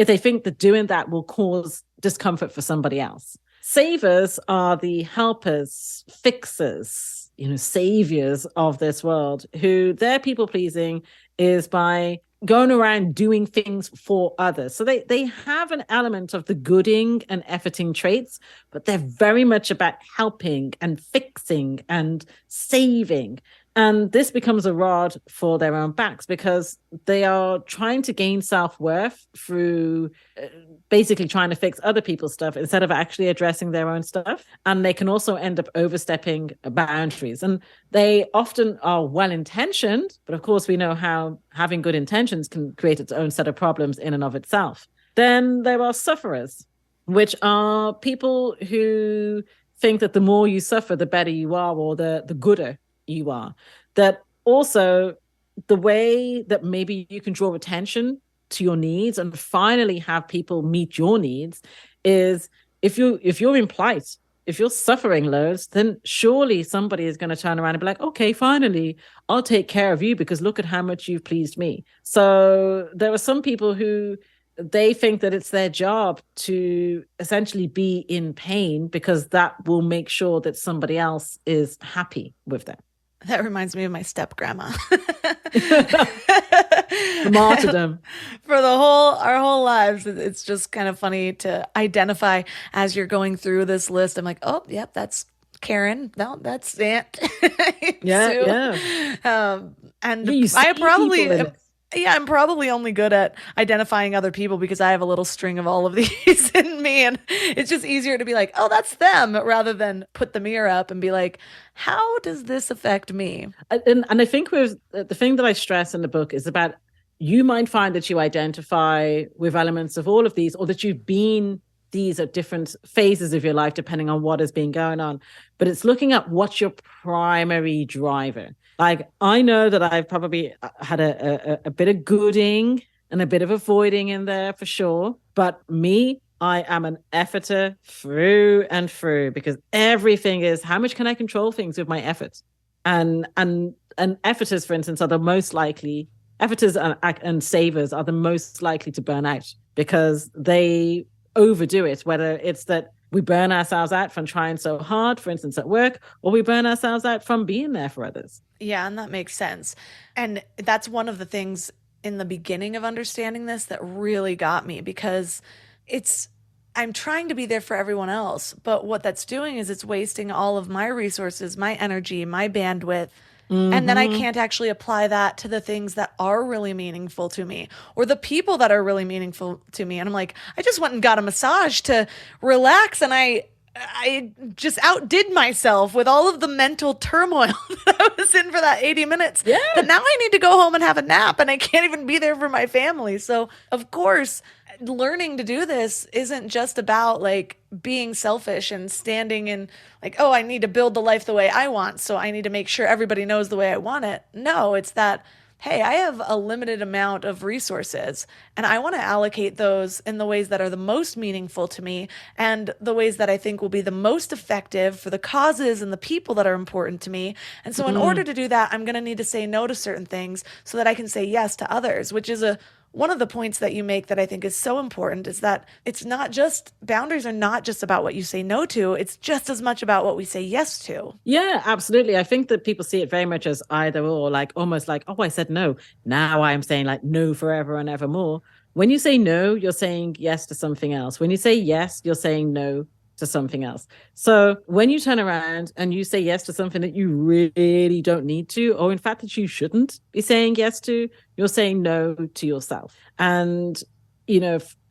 B: they think that doing that will cause discomfort for somebody else. Savers are the helpers, fixers, saviors of this world, who their people pleasing is by going around doing things for others. So they have an element of the gooding and efforting traits, but they're very much about helping and fixing and saving. And this becomes a rod for their own backs because they are trying to gain self-worth through basically trying to fix other people's stuff instead of actually addressing their own stuff. And they can also end up overstepping boundaries. And they often are well-intentioned, but of course we know how having good intentions can create its own set of problems in and of itself. Then there are sufferers, which are people who think that the more you suffer, the better you are, or the gooder you are. That also the way that maybe you can draw attention to your needs and finally have people meet your needs is if you're in plight, if you're suffering loads, then surely somebody is going to turn around and be like, okay, finally, I'll take care of you because look at how much you've pleased me. So there are some people who they think that it's their job to essentially be in pain because that will make sure that somebody else is happy with them.
A: That reminds me of my step grandma.
B: The martyrdom.
A: For our whole lives, it's just kind of funny to identify as you're going through this list. I'm like, oh, yep, that's Karen. No, that's Aunt.
B: Yeah.
A: And I probably... Yeah, I'm probably only good at identifying other people because I have a little string of all of these in me. And it's just easier to be like, oh, that's them, rather than put the mirror up and be like, how does this affect me?
B: And I think with the thing that I stress in the book is about you might find that you identify with elements of all of these, or that you've been these at different phases of your life, depending on what has been going on. But it's looking at what's your primary driver. Like, I know that I've probably had a bit of gooding and a bit of avoiding in there for sure. But me, I am an efforter through and through, because everything is how much can I control things with my efforts? And efforters, for instance, are the most likely, efforters and savers are the most likely to burn out because they overdo it, whether it's that we burn ourselves out from trying so hard, for instance, at work, or we burn ourselves out from being there for others.
A: Yeah, and that makes sense. And that's one of the things in the beginning of understanding this that really got me, because I'm trying to be there for everyone else, but what that's doing is it's wasting all of my resources, my energy, my bandwidth And then I
B: Mm-hmm.
A: can't actually apply that to the things that are really meaningful to me or the people that are really meaningful to me. And I'm like, I just went and got a massage to relax, and I just outdid myself with all of the mental turmoil that I was in for that 80 minutes.
B: Yeah.
A: That now I need to go home and have a nap, and I can't even be there for my family. So, of course, learning to do this isn't just about like being selfish and standing in like, oh, I need to build the life the way I want, so I need to make sure everybody knows the way I want it. No, it's that, hey, I have a limited amount of resources and I want to allocate those in the ways that are the most meaningful to me and the ways that I think will be the most effective for the causes and the people that are important to me. And so in order to do that, I'm going to need to say no to certain things so that I can say yes to others, which is one of the points that you make that I think is so important is that it's not just, boundaries are not just about what you say no to, it's just as much about what we say yes to.
B: Yeah, absolutely. I think that people see it very much as either or, like almost like, oh, I said no. Now I'm saying like no forever and ever more. When you say no, you're saying yes to something else. When you say yes, you're saying no to something else. So when you turn around and you say yes to something that you really don't need to, or in fact that you shouldn't be saying yes to, you're saying no to yourself. And,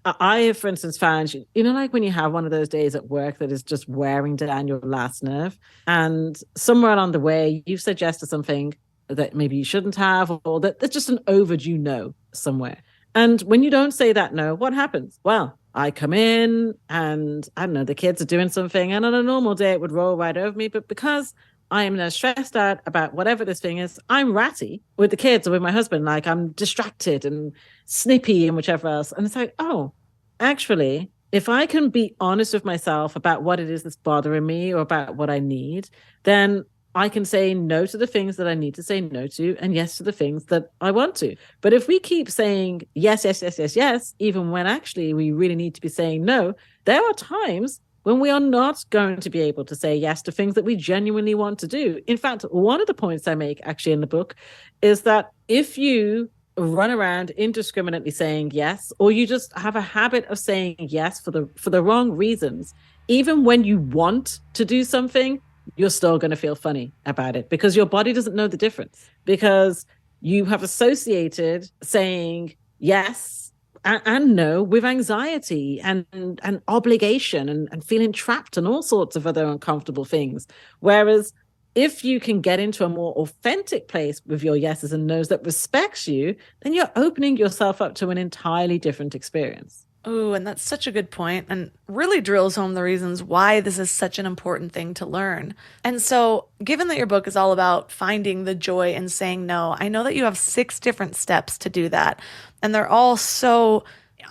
B: I have, for instance, found, like when you have one of those days at work that is just wearing down your last nerve, and somewhere along the way, you've said yes to something that maybe you shouldn't have, or that there's just an overdue no somewhere. And when you don't say that no, what happens? Well, I come in and I don't know, the kids are doing something, and on a normal day it would roll right over me. But because I am now stressed out about whatever this thing is, I'm ratty with the kids or with my husband. Like I'm distracted and snippy and whichever else. And it's like, oh, actually, if I can be honest with myself about what it is that's bothering me or about what I need, then I can say no to the things that I need to say no to and yes to the things that I want to. But if we keep saying yes, yes, yes, yes, yes, even when actually we really need to be saying no, there are times when we are not going to be able to say yes to things that we genuinely want to do. In fact, one of the points I make actually in the book is that if you run around indiscriminately saying yes, or you just have a habit of saying yes for the wrong reasons, even when you want to do something, you're still going to feel funny about it because your body doesn't know the difference, because you have associated saying yes and no with anxiety and obligation and feeling trapped and all sorts of other uncomfortable things. Whereas if you can get into a more authentic place with your yeses and nos that respects you, then you're opening yourself up to an entirely different experience.
A: Oh, and that's such a good point and really drills home the reasons why this is such an important thing to learn. And so, given that your book is all about finding the joy in saying no, I know that you have 6 different steps to do that. And they're all so,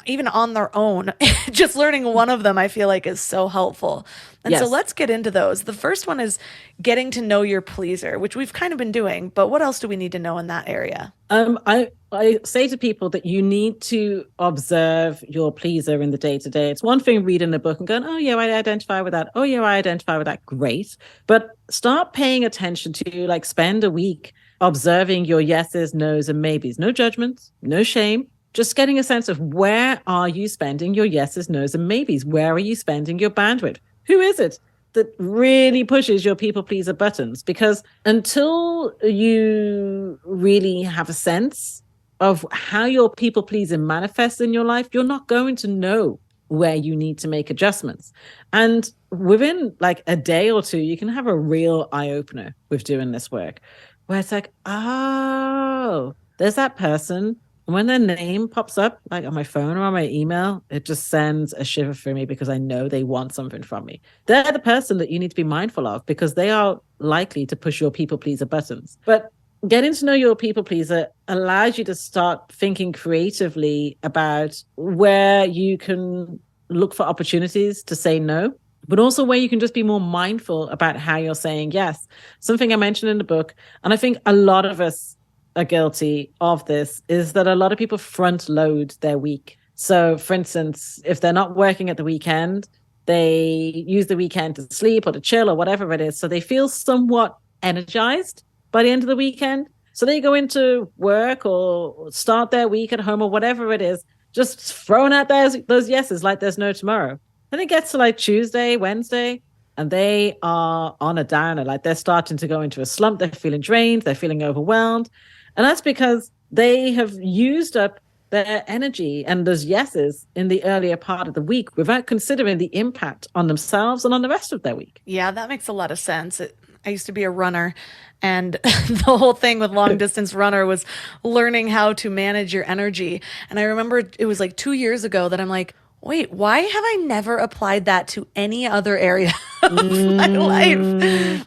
A: even on their own, just learning one of them, I feel like is so helpful. And so
B: Yes.
A: let's get into those. The first one is getting to know your pleaser, which we've kind of been doing, but what else do we need to know in that area?
B: I say to people that you need to observe your pleaser in the day-to-day. It's one thing reading the book and going, oh yeah, I identify with that. Oh yeah, I identify with that. Great. But start paying attention to, like, spend a week observing your yeses, nos, and maybes. No judgments, no shame. Just getting a sense of where are you spending your yeses, nos, and maybes? Where are you spending your bandwidth? Who is it that really pushes your people pleaser buttons? Because until you really have a sense of how your people pleaser manifests in your life, you're not going to know where you need to make adjustments. And within like a day or two, you can have a real eye-opener with doing this work, where it's like, oh, there's that person. And when their name pops up, like on my phone or on my email, it just sends a shiver through me because I know they want something from me. They're the person that you need to be mindful of because they are likely to push your people pleaser buttons. But getting to know your people pleaser allows you to start thinking creatively about where you can look for opportunities to say no, but also where you can just be more mindful about how you're saying yes. Something I mentioned in the book, and I think a lot of us are guilty of this, is that a lot of people front load their week. So for instance, if they're not working at the weekend, they use the weekend to sleep or to chill or whatever it is. So they feel somewhat energized by the end of the weekend. So they go into work or start their week at home or whatever it is, just throwing out those yeses like there's no tomorrow. Then it gets to like Tuesday, Wednesday, and they are on a downer, like they're starting to go into a slump, they're feeling drained, they're feeling overwhelmed. And that's because they have used up their energy and those yeses in the earlier part of the week without considering the impact on themselves and on the rest of their week.
A: Yeah, that makes a lot of sense. I used to be a runner, and the whole thing with long distance runner was learning how to manage your energy. And I remember it was like 2 years ago that I'm like, wait, why have I never applied that to any other area of my life?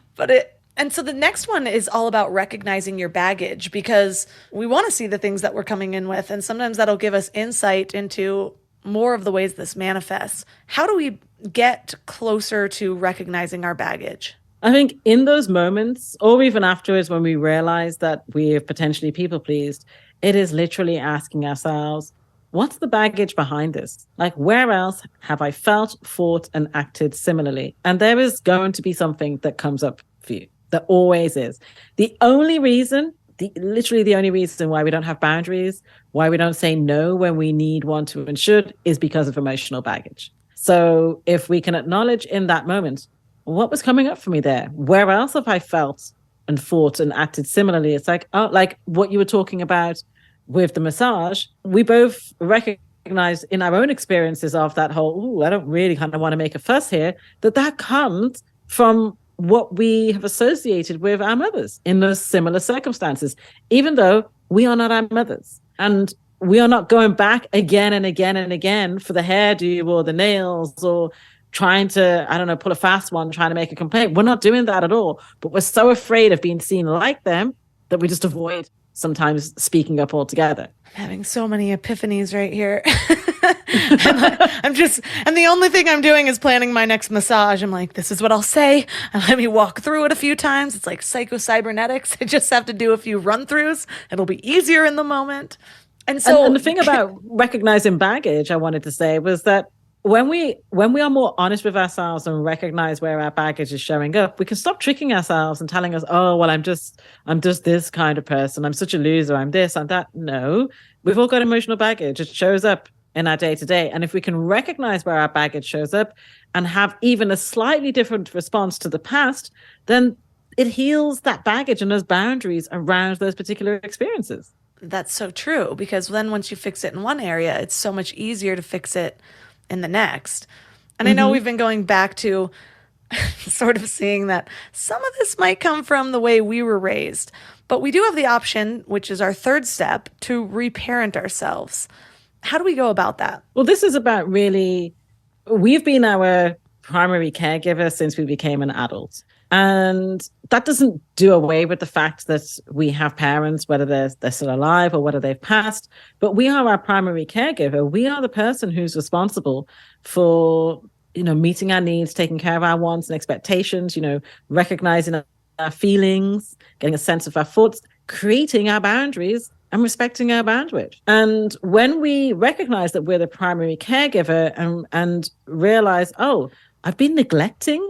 A: And so the next one is all about recognizing your baggage, because we want to see the things that we're coming in with. And sometimes that'll give us insight into more of the ways this manifests. How do we get closer to recognizing our baggage?
B: I think in those moments, or even afterwards, when we realize that we have potentially people pleased, it is literally asking ourselves, what's the baggage behind this? Like, where else have I felt, thought, and acted similarly? And there is going to be something that comes up for you. There always is. Literally the only reason why we don't have boundaries, why we don't say no when we need, want to, and should, is because of emotional baggage. So if we can acknowledge in that moment, what was coming up for me there? Where else have I felt and thought and acted similarly? It's like, oh, like what you were talking about with the massage, we both recognize in our own experiences of that whole, I don't really kind of want to make a fuss here, that comes from what we have associated with our mothers in those similar circumstances, even though we are not our mothers. And we are not going back again and again and again for the hairdo or the nails or trying to, I don't know, pull a fast one, trying to make a complaint. We're not doing that at all. But we're so afraid of being seen like them that we just avoid sometimes speaking up altogether.
A: I'm having so many epiphanies right here. And the only thing I'm doing is planning my next massage. I'm like, this is what I'll say, and let me walk through it a few times. It's like psycho-cybernetics. I just have to do a few run-throughs. It'll be easier in the moment. And so
B: and the thing about recognizing baggage, I wanted to say, was that when we are more honest with ourselves and recognize where our baggage is showing up, we can stop tricking ourselves and telling us, oh, well, I'm just this kind of person. I'm such a loser. I'm this, I'm that. No, we've all got emotional baggage. It shows up in our day to day. And if we can recognize where our baggage shows up and have even a slightly different response to the past, then it heals that baggage and those boundaries around those particular experiences.
A: That's so true, because then once you fix it in one area, it's so much easier to fix it in the next. And I know we've been going back to sort of seeing that some of this might come from the way we were raised, but we do have the option, which is our third step, to reparent ourselves. How do we go about that?
B: Well, this is about we've been our primary caregiver since we became an adult. And that doesn't do away with the fact that we have parents, whether they're still alive or whether they've passed, but we are our primary caregiver. We are the person who's responsible for, meeting our needs, taking care of our wants and expectations, recognizing our feelings, getting a sense of our thoughts, creating our boundaries and respecting our bandwidth. And when we recognize that we're the primary caregiver and realize, oh, I've been neglecting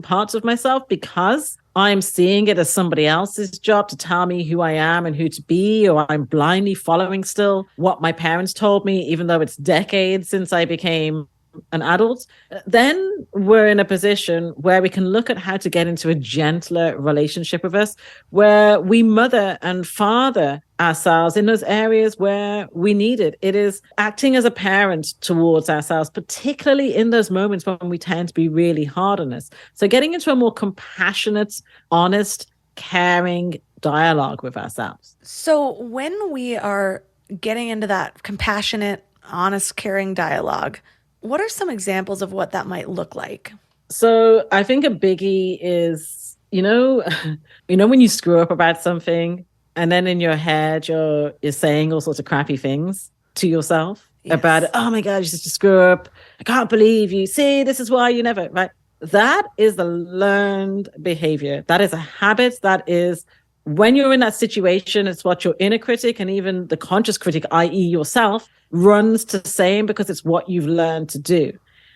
B: parts of myself because I'm seeing it as somebody else's job to tell me who I am and who to be, or I'm blindly following still what my parents told me, even though it's decades since I became an adult, then we're in a position where we can look at how to get into a gentler relationship with us, where we mother and father ourselves in those areas where we need it. It is acting as a parent towards ourselves, particularly in those moments when we tend to be really hard on us. So getting into a more compassionate, honest, caring dialogue with ourselves.
A: So when we are getting into that compassionate, honest, caring dialogue, what are some examples of what that might look like?
B: So I think a biggie is, when you screw up about something and then in your head, you're saying all sorts of crappy things to yourself about, oh my God, you just screw up. I can't believe you. See, this is why you never, right? That is the learned behavior. That is a habit. That is when you're in that situation, it's what your inner critic and even the conscious critic, i.e. yourself, runs to saying because it's what you've learned to do.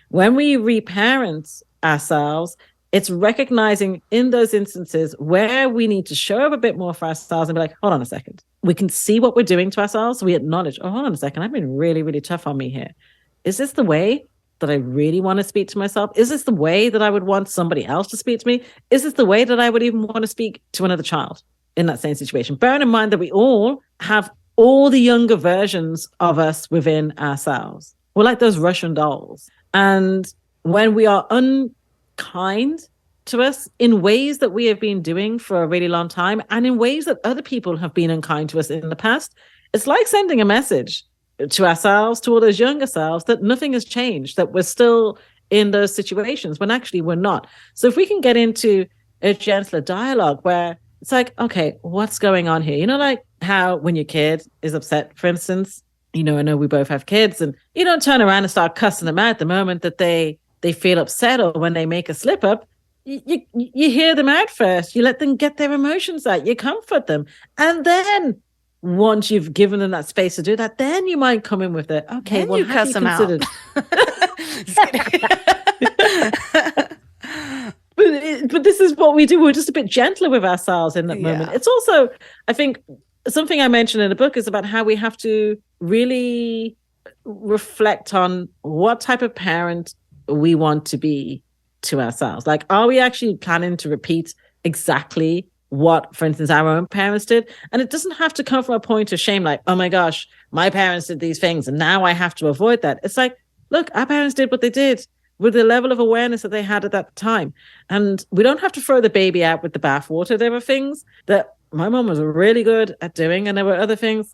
B: When we reparent ourselves, it's recognizing in those instances where we need to show up a bit more for ourselves and be like, hold on a second. We can see what we're doing to ourselves. So we acknowledge, oh, hold on a second. I've been really, really tough on me here. Is this the way that I really want to speak to myself? Is this the way that I would want somebody else to speak to me? Is this the way that I would even want to speak to another child in that same situation? Bearing in mind that we all have all the younger versions of us within ourselves. We're like those Russian dolls. And when we are unkind to us in ways that we have been doing for a really long time, and in ways that other people have been unkind to us in the past, it's like sending a message to ourselves, to all those younger selves, that nothing has changed, that we're still in those situations when actually we're not. So if we can get into a gentler dialogue where it's like, okay, what's going on here? Like how when your kid is upset, for instance, I know we both have kids, and you don't turn around and start cussing them out the moment that they feel upset, or when they make a slip up. You hear them out first. You let them get their emotions out. You comfort them. And then once you've given them that space to do that, then you might come in with it. Okay,
A: then
B: well,
A: you cuss them out.
B: But this is what we do. We're just a bit gentler with ourselves in that moment. It's also, I think, something I mentioned in the book is about how we have to really reflect on what type of parent we want to be to ourselves. Like, are we actually planning to repeat exactly what, for instance, our own parents did? And it doesn't have to come from a point of shame, like, oh my gosh, my parents did these things and now I have to avoid that. It's like, look, our parents did what they did with the level of awareness that they had at that time. And we don't have to throw the baby out with the bathwater. There were things that my mom was really good at doing, and there were other things,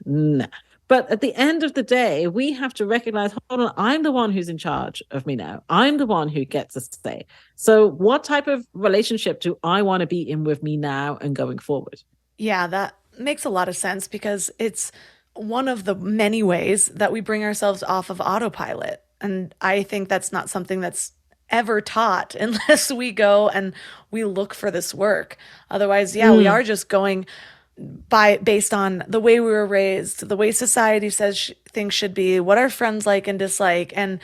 B: nah. But at the end of the day, we have to recognize, hold on, I'm the one who's in charge of me now. I'm the one who gets a say. So what type of relationship do I want to be in with me now and going forward?
A: Yeah, that makes a lot of sense, because it's one of the many ways that we bring ourselves off of autopilot. And I think that's not something that's ever taught unless we go and we look for this work. Otherwise, we are just going based on the way we were raised, the way society says things should be, what our friends like and dislike. And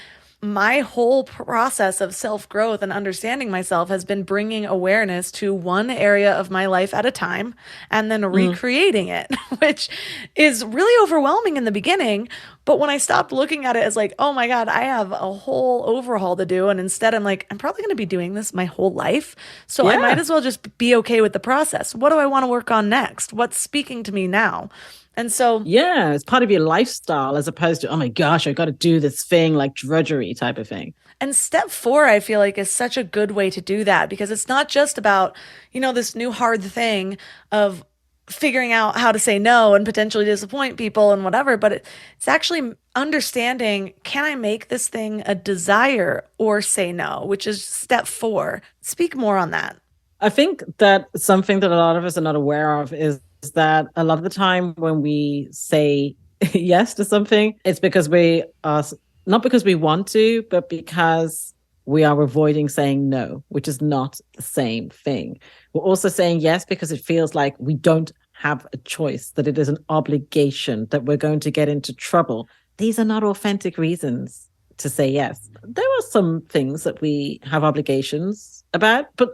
A: my whole process of self-growth and understanding myself has been bringing awareness to one area of my life at a time and then recreating it, which is really overwhelming in the beginning. But when I stopped looking at it as like, oh my God, I have a whole overhaul to do. And instead I'm like, I'm probably going to be doing this my whole life. So I might as well just be okay with the process. What do I want to work on next? What's speaking to me now? And so,
B: it's part of your lifestyle, as opposed to, oh my gosh, I got to do this thing, like drudgery type of thing.
A: And step 4, I feel like, is such a good way to do that, because it's not just about, this new hard thing of figuring out how to say no and potentially disappoint people and whatever, but it's actually understanding, can I make this thing a desire or say no, which is step 4. Speak more on that.
B: I think that something that a lot of us are not aware of is that a lot of the time when we say yes to something, it's because we are, not because we want to, but because we are avoiding saying no, which is not the same thing. We're also saying yes because it feels like we don't have a choice, that it is an obligation, that we're going to get into trouble. These are not authentic reasons to say yes. There are some things that we have obligations about, but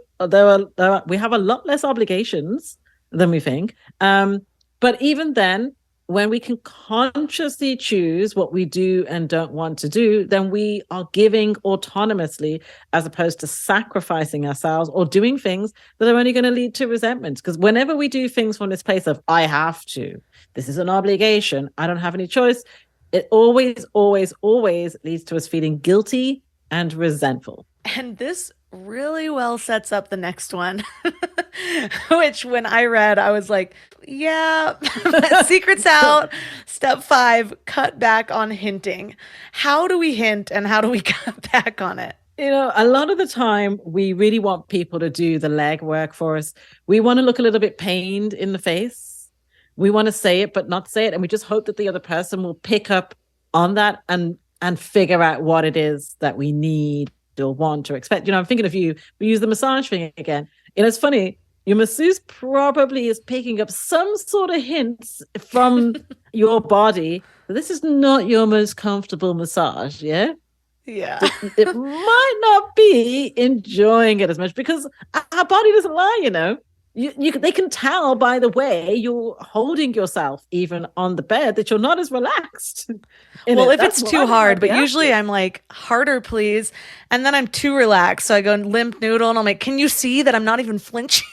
B: we have a lot less obligations than we think. But even then, when we can consciously choose what we do and don't want to do, then we are giving autonomously, as opposed to sacrificing ourselves or doing things that are only going to lead to resentment. Because whenever we do things from this place of, I have to, this is an obligation, I don't have any choice, it always, always, always leads to us feeling guilty and resentful.
A: And this really well sets up the next one, which when I read, I was like, yeah, secret's out. Step 5, cut back on hinting. How do we hint and how do we cut back on it?
B: A lot of the time we really want people to do the legwork for us. We want to look a little bit pained in the face. We want to say it, but not say it. And we just hope that the other person will pick up on that and figure out what it is that we need or want or expect. I'm thinking of you. We use the massage thing again. It's funny. Your masseuse probably is picking up some sort of hints from your body. This is not your most comfortable massage. Yeah.
A: Yeah.
B: It might not be enjoying it as much because our body doesn't lie, they can tell by the way you're holding yourself even on the bed that you're not as relaxed.
A: Well, if it's too hard, but usually I'm like, harder, please. And then I'm too relaxed. So I go limp noodle and I'm like, can you see that I'm not even flinching?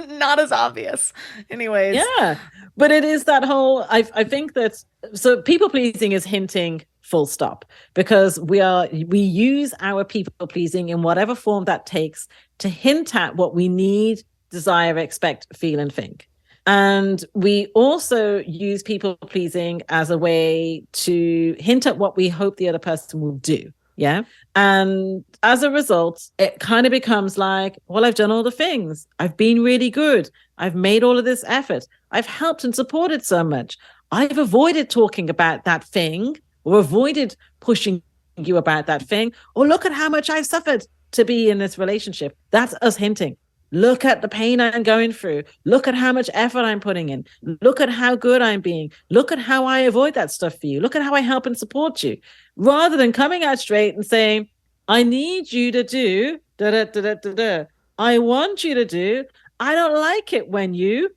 A: Not as obvious. Anyways.
B: Yeah. But it is that whole, I think that, so people pleasing is hinting full stop, because we use our people pleasing in whatever form that takes to hint at what we need, desire, expect, feel, and think. And we also use people pleasing as a way to hint at what we hope the other person will do. Yeah. And as a result, it kind of becomes like, well, I've done all the things. I've been really good. I've made all of this effort. I've helped and supported so much. I've avoided talking about that thing, or avoided pushing you about that thing, or look at how much I've suffered to be in this relationship. That's us hinting. Look at the pain I'm going through. Look at how much effort I'm putting in. Look at how good I'm being. Look at how I avoid that stuff for you. Look at how I help and support you. Rather than coming out straight and saying, I need you to do da da da da da da. I want you to do. I don't like it when you.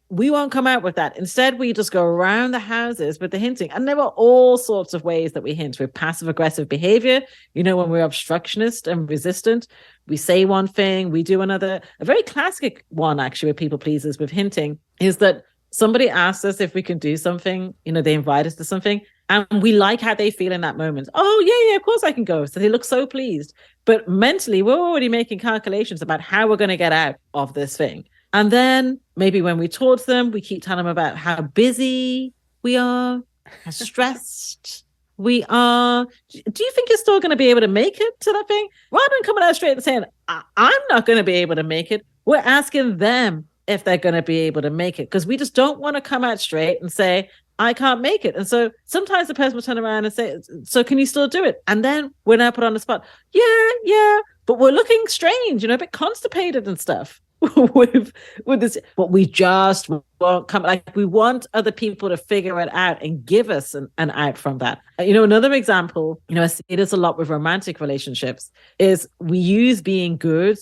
B: We won't come out with that. Instead, we just go around the houses with the hinting. And there are all sorts of ways that we hint with passive aggressive behavior. You know, when we're obstructionist and resistant, we say one thing, we do another. A very classic one, actually, with people pleasers with hinting is that somebody asks us if we can do something. You know, they invite us to something, and we like how they feel in that moment. Oh, yeah, of course I can go. So they look so pleased. But mentally, we're already making calculations about how we're going to get out of this thing. And then maybe when we talk to them, we keep telling them about how busy we are, how stressed we are. Do you think you're still going to be able to make it to that thing? Rather than coming out straight and saying, I'm not going to be able to make it, we're asking them if they're going to be able to make it, because we just don't want to come out straight and say, I can't make it. And so sometimes the person will turn around and say, so can you still do it? And then we're now put on the spot. Yeah, but we're looking strange, a bit constipated and stuff. with this, but we just won't come. Like, we want other people to figure it out and give us an out from that. Another example, I see this a lot with romantic relationships, is we use being good,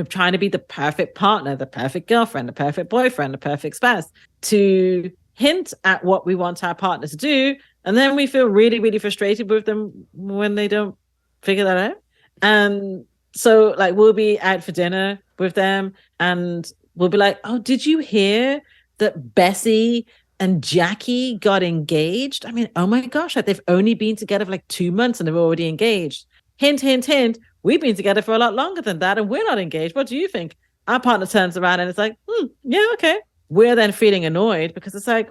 B: trying to be the perfect partner, the perfect girlfriend, the perfect boyfriend, the perfect spouse, to hint at what we want our partner to do. And then we feel really, really frustrated with them when they don't figure that out. And so, like, we'll be out for dinner with them and we'll be like, oh, did you hear that Bessie and Jackie got engaged? I mean, oh my gosh, like, they've only been together for like 2 months and they're already engaged. Hint, hint, hint. We've been together for a lot longer than that and we're not engaged. What do you think? Our partner turns around and it's like, yeah, okay. We're then feeling annoyed because it's like,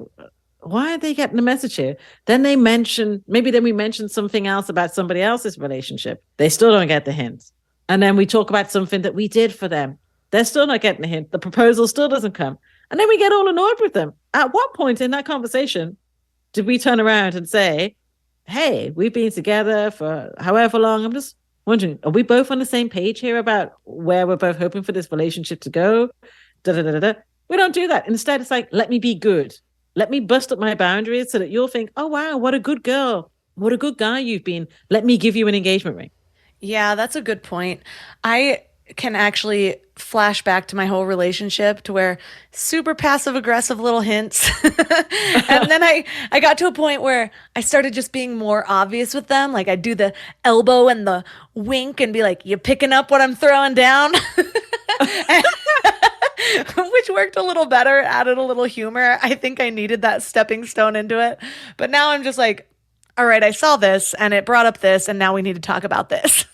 B: why are they getting the message here? Then we mention something else about somebody else's relationship. They still don't get the hint. And then we talk about something that we did for them. They're still not getting a hint. The proposal still doesn't come. And then we get all annoyed with them. At what point in that conversation did we turn around and say, hey, we've been together for however long? I'm just wondering, are we both on the same page here about where we're both hoping for this relationship to go? We don't do that. Instead, it's like, let me be good. Let me bust up my boundaries so that you'll think, oh, wow, what a good girl. What a good guy you've been. Let me give you an engagement ring.
A: Yeah, that's a good point. I can actually flash back to my whole relationship to where super passive aggressive little hints. And then I got to a point where I started just being more obvious with them. Like, I'd do the elbow and the wink and be like, you picking up what I'm throwing down? Which worked a little better, added a little humor. I think I needed that stepping stone into it. But now I'm just like, all right, I saw this and it brought up this and now we need to talk about this.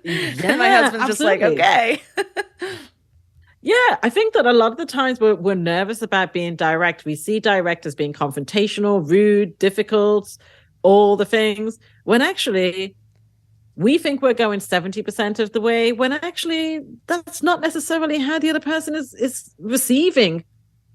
A: And my husband's just like, okay.
B: Yeah, I think that a lot of the times we're nervous about being direct. We see direct as being confrontational, rude, difficult, all the things, when actually we think we're going 70% of the way, when actually that's not necessarily how the other person is receiving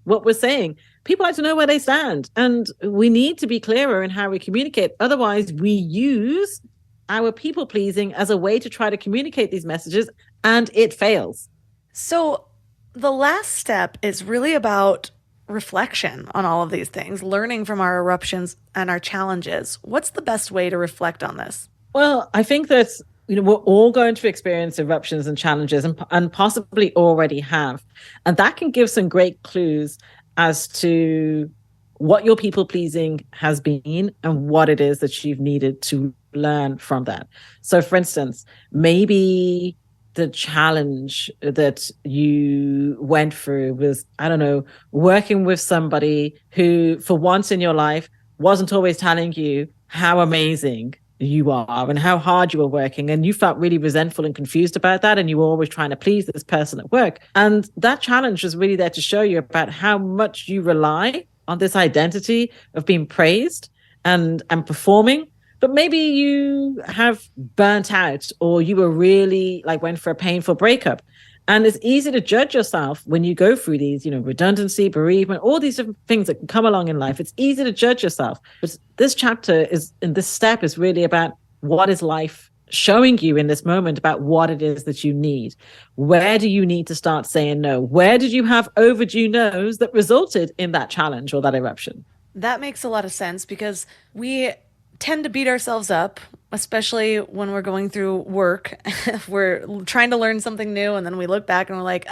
B: what we're saying. People like to know where they stand, and we need to be clearer in how we communicate. Otherwise, we use our people pleasing as a way to try to communicate these messages, and it fails.
A: So the last step is really about reflection on all of these things, learning from our eruptions and our challenges. What's the best way to reflect on this?
B: Well, I think that we're all going to experience eruptions and challenges and possibly already have. And that can give some great clues as to what your people pleasing has been and what it is that you've needed to learn from that. So for instance, maybe the challenge that you went through was, I don't know, working with somebody who for once in your life wasn't always telling you how amazing you are and how hard you were working, and you felt really resentful and confused about that, and you were always trying to please this person at work. And that challenge was really there to show you about how much you rely on this identity of being praised and performing. But maybe you have burnt out, or you were really went for a painful breakup. And it's easy to judge yourself when you go through these, redundancy, bereavement, all these different things that can come along in life. It's easy to judge yourself. But this chapter this step is really about what is life showing you in this moment about what it is that you need. Where do you need to start saying no? Where did you have overdue no's that resulted in that challenge or that eruption?
A: That makes a lot of sense, because we tend to beat ourselves up, especially when we're going through work. We're trying to learn something new, and then we look back and we're like,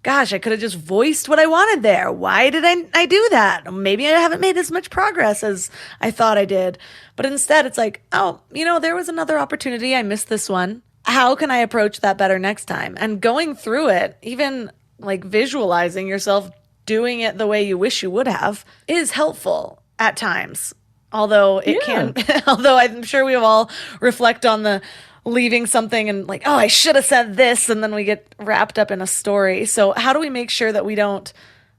A: gosh, I could have just voiced what I wanted there. Why did I do that? Maybe I haven't made as much progress as I thought I did. But instead, it's like, there was another opportunity. I missed this one. How can I approach that better next time? And going through it, even visualizing yourself doing it the way you wish you would have, is helpful at times. Although although I'm sure we all reflect on the leaving something and I should have said this, and then we get wrapped up in a story. So how do we make sure that we don't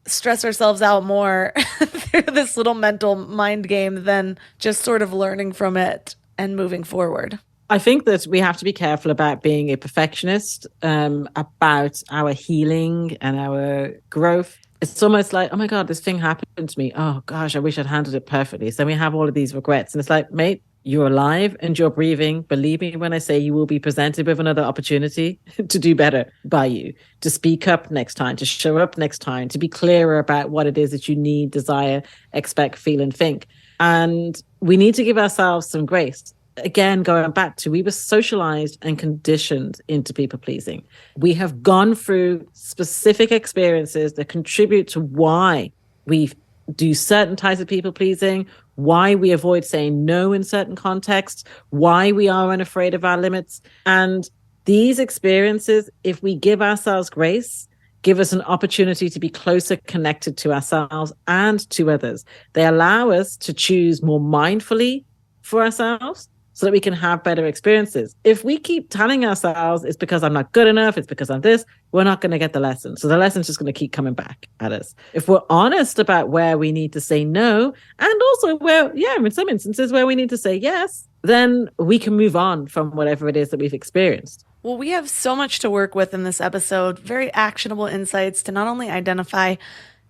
A: stress ourselves out more through this little mental mind game than just sort of learning from it and moving forward?
B: I think that we have to be careful about being a perfectionist about our healing and our growth. It's almost like, oh my God, this thing happened to me. Oh gosh, I wish I'd handled it perfectly. So we have all of these regrets. And it's like, mate, you're alive and you're breathing. Believe me when I say you will be presented with another opportunity to do better by you, to speak up next time, to show up next time, to be clearer about what it is that you need, desire, expect, feel, and think. And we need to give ourselves some grace. Again, going back to, we were socialized and conditioned into people pleasing. We have gone through specific experiences that contribute to why we do certain types of people pleasing, why we avoid saying no in certain contexts, why we are unafraid of our limits. And these experiences, if we give ourselves grace, give us an opportunity to be closer connected to ourselves and to others. They allow us to choose more mindfully for ourselves, so that we can have better experiences. If we keep telling ourselves it's because I'm not good enough, it's because I'm this, we're not going to get the lesson. So the lesson's just going to keep coming back at us. If we're honest about where we need to say no, and also where, in some instances where we need to say yes, then we can move on from whatever it is that we've experienced.
A: Well, we have so much to work with in this episode, very actionable insights to not only identify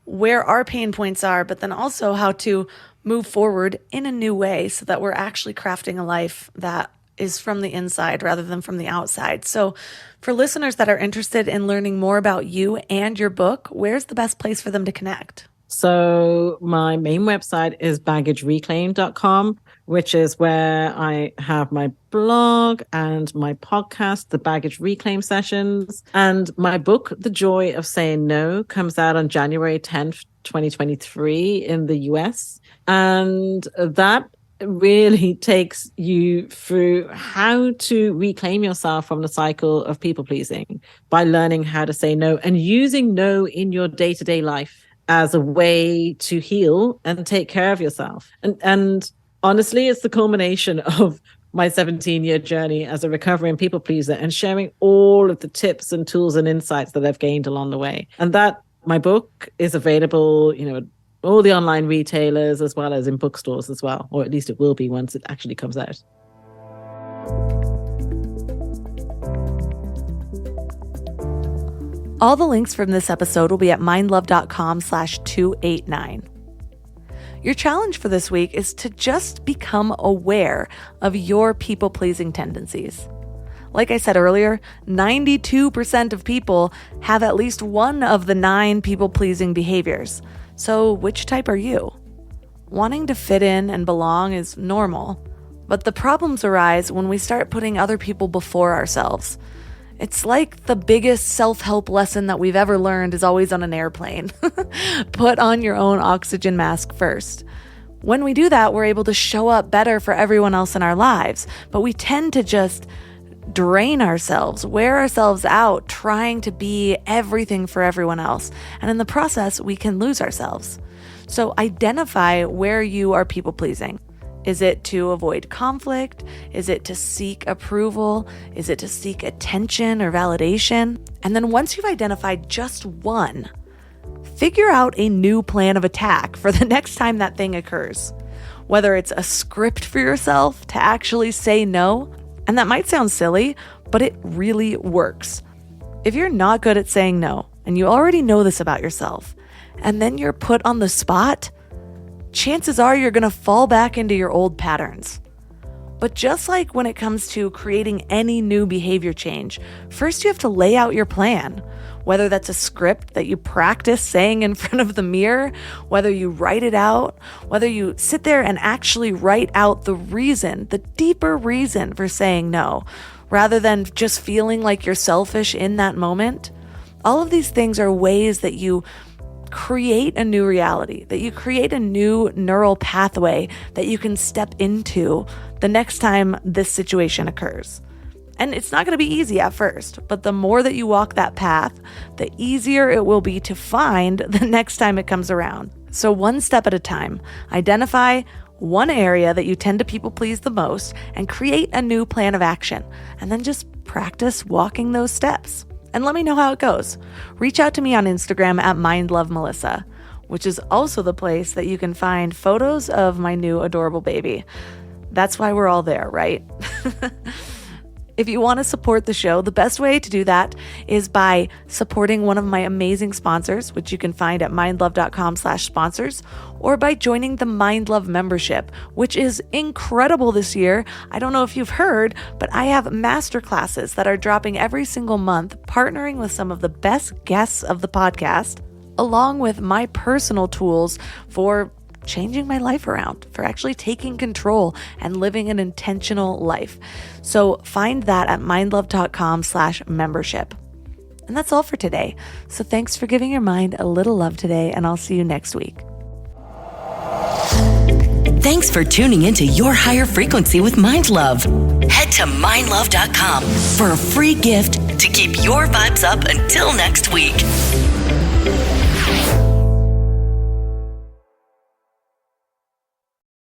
A: where our pain points are, but then also how to move forward in a new way so that we're actually crafting a life that is from the inside rather than from the outside. So for listeners that are interested in learning more about you and your book, where's the best place for them to connect?
B: So my main website is baggagereclaim.com, which is where I have my blog and my podcast, the Baggage Reclaim Sessions. And my book, The Joy of Saying No, comes out on January 10th, 2023 in the US. And that really takes you through how to reclaim yourself from the cycle of people pleasing by learning how to say no and using no in your day-to-day life as a way to heal and take care of yourself. And honestly, it's the culmination of my 17-year journey as a recovering people pleaser and sharing all of the tips and tools and insights that I've gained along the way. And that my book is available, all the online retailers as well as in bookstores as well, or at least it will be once it actually comes out.
A: All the links from this episode will be at mindlove.com/289. Your challenge for this week is to just become aware of your people-pleasing tendencies. Like I said earlier, 92% of people have at least one of the 9 people-pleasing behaviors. So which type are you? Wanting to fit in and belong is normal, But the problems arise when we start putting other people before ourselves. It's like the biggest self-help lesson that we've ever learned is always on an airplane. Put on your own oxygen mask first. When we do that, we're able to show up better for everyone else in our lives, but we tend to just drain ourselves, wear ourselves out, trying to be everything for everyone else. And in the process, we can lose ourselves. So identify where you are people pleasing. Is it to avoid conflict? Is it to seek approval? Is it to seek attention or validation? And then once you've identified just one, figure out a new plan of attack for the next time that thing occurs. Whether it's a script for yourself to actually say no, and that might sound silly, but it really works. If you're not good at saying no, and you already know this about yourself, and then you're put on the spot, chances are you're going to fall back into your old patterns. But just like when it comes to creating any new behavior change, first you have to lay out your plan. Whether that's a script that you practice saying in front of the mirror, whether you write it out, whether you sit there and actually write out the reason, the deeper reason for saying no, rather than just feeling like you're selfish in that moment. All of these things are ways that you create a new reality, that you create a new neural pathway that you can step into the next time this situation occurs. And it's not going to be easy at first, but the more that you walk that path, the easier it will be to find the next time it comes around. So one step at a time, identify one area that you tend to people please the most and create a new plan of action. And then just practice walking those steps. And let me know how it goes. Reach out to me on Instagram at mindlovemelissa, which is also the place that you can find photos of my new adorable baby. That's why we're all there, right? If you want to support the show, the best way to do that is by supporting one of my amazing sponsors, which you can find at mindlove.com/sponsors, or by joining the Mindlove membership, which is incredible this year. I don't know if you've heard, but I have Masterclasses that are dropping every single month, partnering with some of the best guests of the podcast, along with my personal tools for changing my life around, for actually taking control and living an intentional life. So find that at mindlove.com/membership. And that's all for today. So thanks for giving your mind a little love today, and I'll see you next week.
C: Thanks for tuning into Your Higher Frequency with Mind Love. Head to mindlove.com for a free gift to keep your vibes up until next week.